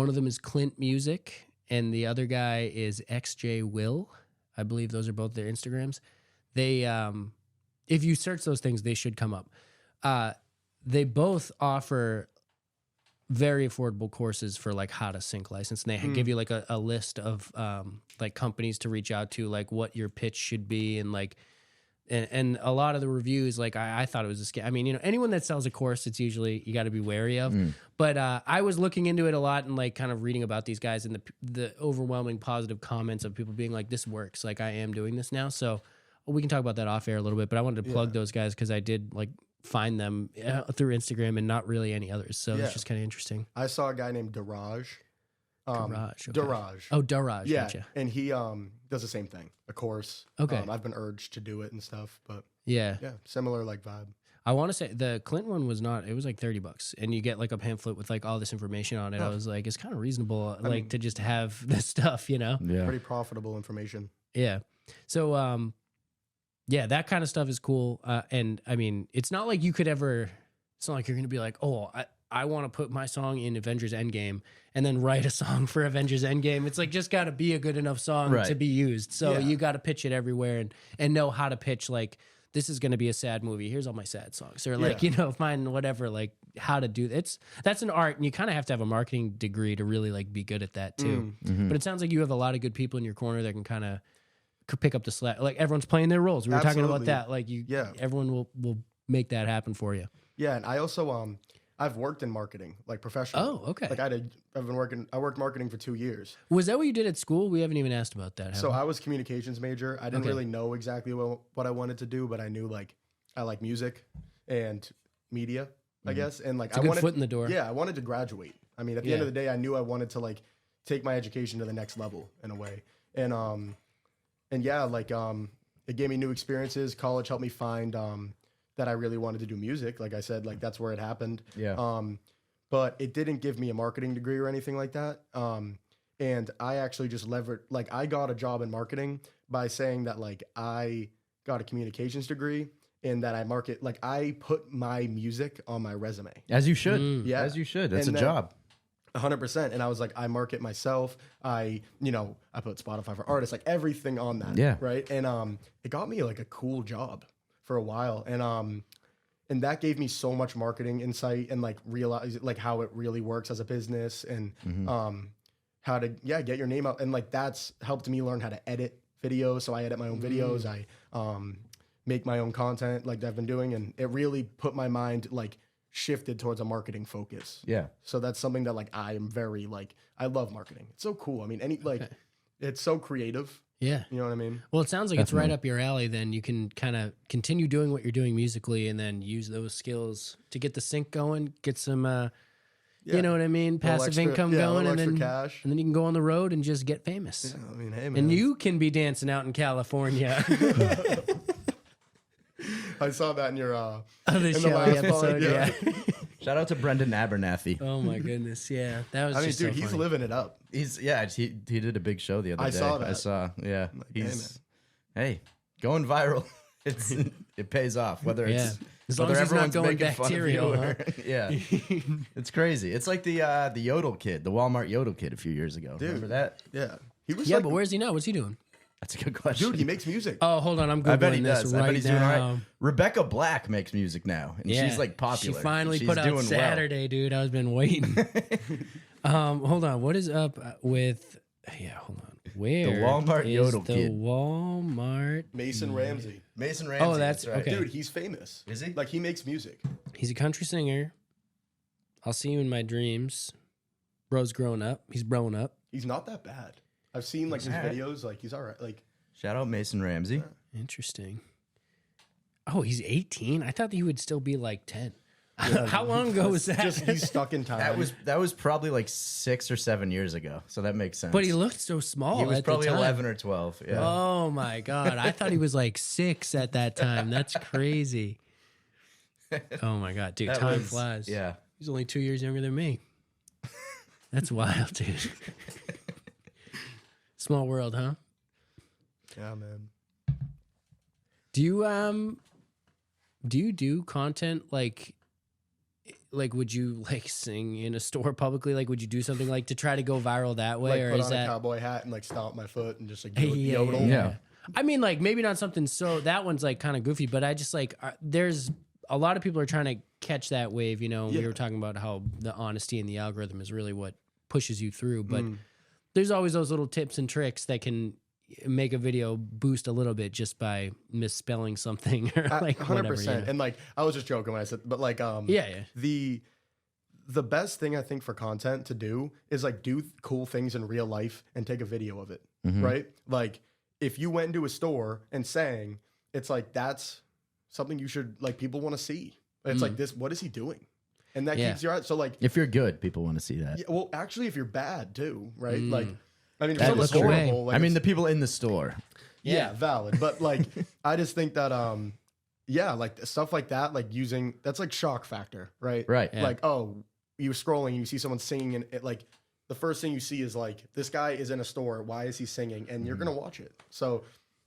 of them is Clint Music, and the other guy is XJ Will. I believe those are both their Instagrams. They, if you search those things, they should come up. They both offer very affordable courses for like how to sync license, and they give you like a list of like companies to reach out to, like what your pitch should be, and like And a lot of the reviews, like I thought it was a scam. I mean, you know, anyone that sells a course, it's usually you got to be wary of. But I was looking into it a lot and like kind of reading about these guys and the overwhelming positive comments of people being like, "This works. Like I am doing this now." So we can talk about that off air a little bit. But I wanted to plug those guys because I did like find them through Instagram and not really any others. So it's just kind of interesting. I saw a guy named Daraj. Daraj. Daraj. Oh, Daraj. Yeah, Gotcha. and he does the same thing. A course. Okay. I've been urged to do it and stuff, but Yeah. similar like vibe. I want to say the Clinton one was not, it was like $30 and you get like a pamphlet with like all this information on it. I was like, it's kind of reasonable, like to just have this stuff, you know? Yeah. Pretty profitable information. Yeah. So, yeah, that kind of stuff is cool. And I mean, it's not like you could ever, it's not like you're going to be like, oh, I want to put my song in Avengers Endgame and then write a song for Avengers Endgame. It's like just got to be a good enough song to be used. So you got to pitch it everywhere and know how to pitch like, this is going to be a sad movie. Here's all my sad songs. Or like, you know, find whatever, like how to do it. That's an art and you kind of have to have a marketing degree to really like be good at that too. But it sounds like you have a lot of good people in your corner that can kind of pick up the slack. Like everyone's playing their roles. We were talking about that. Like everyone will make that happen for you. Yeah. And I also, I've worked in marketing, like professionally. Oh, okay. Like I worked marketing for 2 years. Was that what you did at school? We haven't even asked about that. So I was communications major. I didn't really know exactly what I wanted to do, but I knew like I like music and media, I guess. And like it's a good foot in the door. Yeah, I wanted to graduate. I mean, at the end of the day, I knew I wanted to like take my education to the next level in a way. And yeah, like it gave me new experiences. College helped me find that I really wanted to do music. Like I said, like that's where it happened. Yeah. But it didn't give me a marketing degree or anything like that. And I actually just like I got a job in marketing by saying that like I got a communications degree and that I put my music on my resume. As you should. Yeah. As you should. That's And a then- job. 100%. And I was like, I market myself. I put Spotify for artists, like everything on that. Yeah. Right. And it got me like a cool job for a while. And that gave me so much marketing insight and like realize like how it really works as a business and how to get your name out. And like that's helped me learn how to edit videos. So I edit my own videos. I make my own content like I've been doing. And it really put my mind like shifted towards a marketing focus. Yeah. So that's something that like I am very like I love marketing. It's so cool. I mean, it's so creative. Yeah. You know what I mean? Well, it sounds like it's right up your alley. Then you can kind of continue doing what you're doing musically and then use those skills to get the sync going, get some, you know what I mean? Passive income going and then cash. And then you can go on the road and just get famous. Yeah, I mean, hey, man. And you can be dancing out in California. I saw that in your the in the Shelly last episode, pod, yeah. Shout out to Brendan Abernathy. Oh my goodness, yeah. That was I mean, just dude, so he's funny. living it up. He did a big show the other day. I saw that. I saw, yeah. Hey, Hey, going viral. It pays off. Whether it's As long as he's not going bacterial, huh? Yeah. It's crazy. It's like the Yodel kid, the Walmart Yodel kid a few years ago. Dude. Remember that? Yeah. He was Yeah, like, but where's he now? What's he doing? That's a good question. dude, he makes music. Oh, hold on, I'm I bet he Googling this does. right I bet he's now. doing all right. Rebecca Black makes music now, and she's like popular. She finally She's put out doing Saturday, dude. I've been waiting. Hold on. What is up with? Yeah, hold on. Where The Walmart is Yodel the kid. Walmart? Mason Ramsey. Mason Ramsey. Oh, that's right. okay. Dude, he's famous. Is he? Like he makes music. He's a country singer. I'll see you in my dreams. Bro's growing up. He's growing up. He's not that bad. I've seen like his alright. videos. Like he's all right. Like Shout out Mason Ramsey. Interesting. Oh, he's 18. I thought he would still be like 10. How long ago was that? just he's stuck in time. That was probably like 6 or 7 years ago, so that makes sense. But he looked so small. He was at probably the time. 11 or 12. Yeah. Oh my god! I thought he was like 6 at that time. That's crazy. Oh my god, dude! That Time was- flies. Yeah. He's only 2 years younger than me. That's wild, dude. Small world, huh? Yeah, man. Do you do content like would you like sing in a store publicly? Like would you do something like to try to go viral that way, Like or put is on that a cowboy hat and like stomp my foot and just like Yeah, yodel. Yeah. I mean, like maybe not something so that one's like kind of goofy, but I just like there's a lot of people are trying to catch that wave. You know, we were talking about how the honesty and the algorithm is really what pushes you through, but there's always those little tips and tricks that can make a video boost a little bit just by misspelling something or like 100%. whatever. Yeah. And like, I was just joking when I said, but like, Yeah. the best thing I think for content to do is like do cool things in real life and take a video of it, right? Like if you went into a store and sang, it's like that's something you should like people want to see. It's like this. What is he doing? And that keeps your eye. So like, if you're good, people want to see that. yeah, well, actually, if you're bad too, right? Like, I mean, if That someone's is true. horrible. Like I mean, it's- the people in the store. yeah, valid. But like, I just think that yeah, like stuff like that, like using that's like shock factor, right? Right. Yeah. Like, oh, you're scrolling, you see someone singing, and it, like the first thing you see is like this guy is in a store. Why is he singing? And you're gonna watch it. So,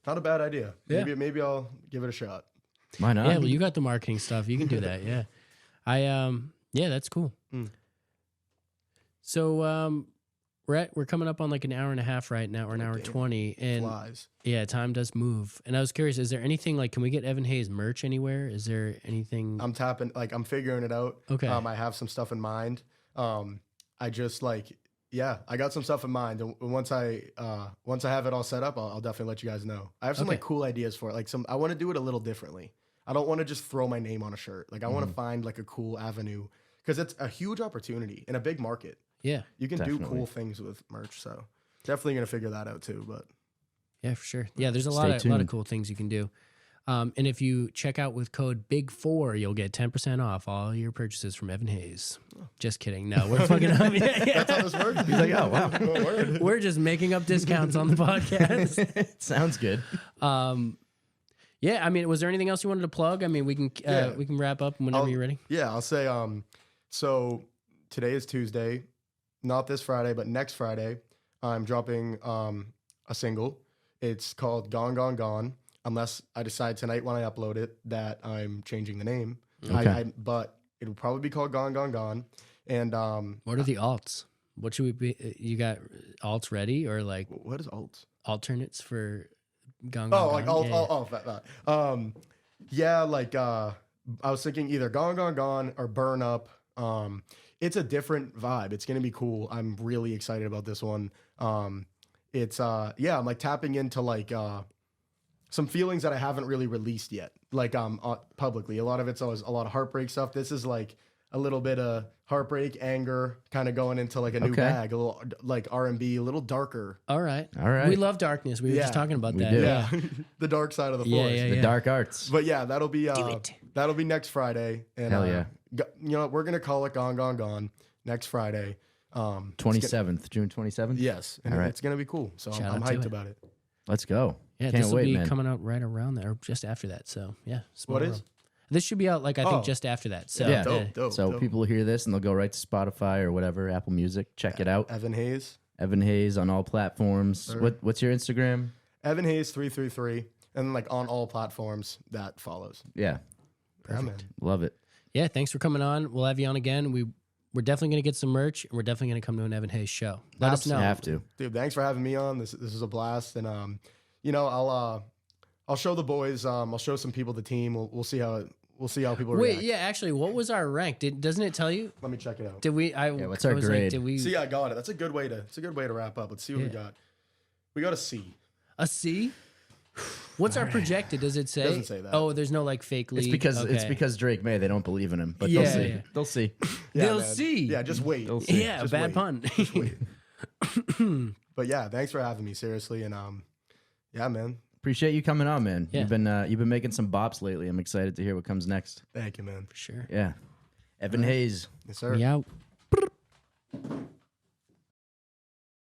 not a bad idea. Yeah. Maybe I'll give it a shot. Why not? Yeah, well, you got the marketing stuff. You can do that. Yeah. Yeah, that's cool. So we're coming up on like an hour and a half right now, or an hour 20, and Flies. yeah, time does move. And I was curious, is there anything like, can we get Evan Haze merch anywhere? Is there anything? I'm tapping, like I'm figuring it out. Okay. I have some stuff in mind. I just like, yeah, I got some stuff in mind. And once I have it all set up, I'll definitely let you guys know. I have some like cool ideas for it. Like I want to do it a little differently. I don't want to just throw my name on a shirt. Like I want to find like a cool avenue because it's a huge opportunity in a big market. Yeah, You can do Definitely. cool things with merch. So definitely going to figure that out too. But yeah, for sure. Yeah, there's a lot Stay of tuned. cool things you can do. And if you check out with code BIG4, you'll get 10% off all your purchases from Evan Haze. Just kidding. No, we're fucking up. Yeah. that's how this works. He's like, oh, wow. Word. We're just making up discounts on the podcast. Sounds good. Yeah, I mean, was there anything else you wanted to plug? I mean, we can wrap up whenever you're ready. Yeah, I'll say. So today is Tuesday, not this Friday, but next Friday, I'm dropping a single. It's called "Gone, Gone, Gone." Unless I decide tonight when I upload it that I'm changing the name, Okay. but it'll probably be called "Gone, Gone, Gone." And What are the alts? What should we be? You got alts ready or like what is alt? alternates for Gone? Oh, Gone, like Gone? alt. That. Yeah, like I was thinking either "Gone, Gone, Gone" or "Burn Up." It's a different vibe. It's gonna be cool. I'm really excited about this one. It's yeah, I'm like tapping into like some feelings that I haven't really released yet, like publicly. A lot of it's always a lot of heartbreak stuff. This is like a little bit of heartbreak, anger, kind of going into like a new bag, a little like R&B, a little darker. All right. All right. We love darkness. We were just talking about We that. do. Yeah. The dark side of the Yeah, force. yeah, The dark arts. But yeah, that'll be it. that'll be next Friday. And Hell yeah. You know, we're gonna call it "Gone, Gone, Gone" next Friday. 27th, June 27th? Yes, and All right. it's gonna be cool. So Shout I'm out to hyped it. about it. Let's go. Yeah, Can't this will wait, be man. coming out right around there, or just after that. So yeah, small What world. is? This should be out like I think Oh. just after that. So Yeah. Dope. So people hear this and they'll go right to Spotify or whatever, Apple Music. Check it out. Evan Haze. Evan Haze on all platforms. Sure. What's your Instagram? Evan Haze 333, and then like on all platforms that follows. Yeah. Yeah, man. Love it. Yeah, thanks for coming on. We'll have you on again. We're definitely gonna get some merch, and we're definitely gonna come to an Evan Hayes show. Let us know. Have to. Dude, thanks for having me on. This is a blast, and you know, I'll show the boys. I'll show some people the team. We'll see how people Wait, react. yeah, actually, what was our rank? Doesn't it tell you? Let me check it out. Did we? what's our was grade? Like, did we See, I got it. That's a good way to wrap up. Let's see what we got. We got a C. a C? What's our projected? Does it say? Doesn't say that. Oh, there's no like fake lead. It's because Drake May. They don't believe in him, but Yeah, they'll see. yeah. They'll see. Yeah, They'll man. see. Yeah, just wait. They'll see. Yeah, Just bad wait. pun. Just wait. But yeah, thanks for having me. Seriously, and yeah, man. Appreciate you coming on, man. Yeah. You've been making some bops lately. I'm excited to hear what comes next. Thank you, man. For sure. Yeah. Evan Hayes. Yes, sir. We out.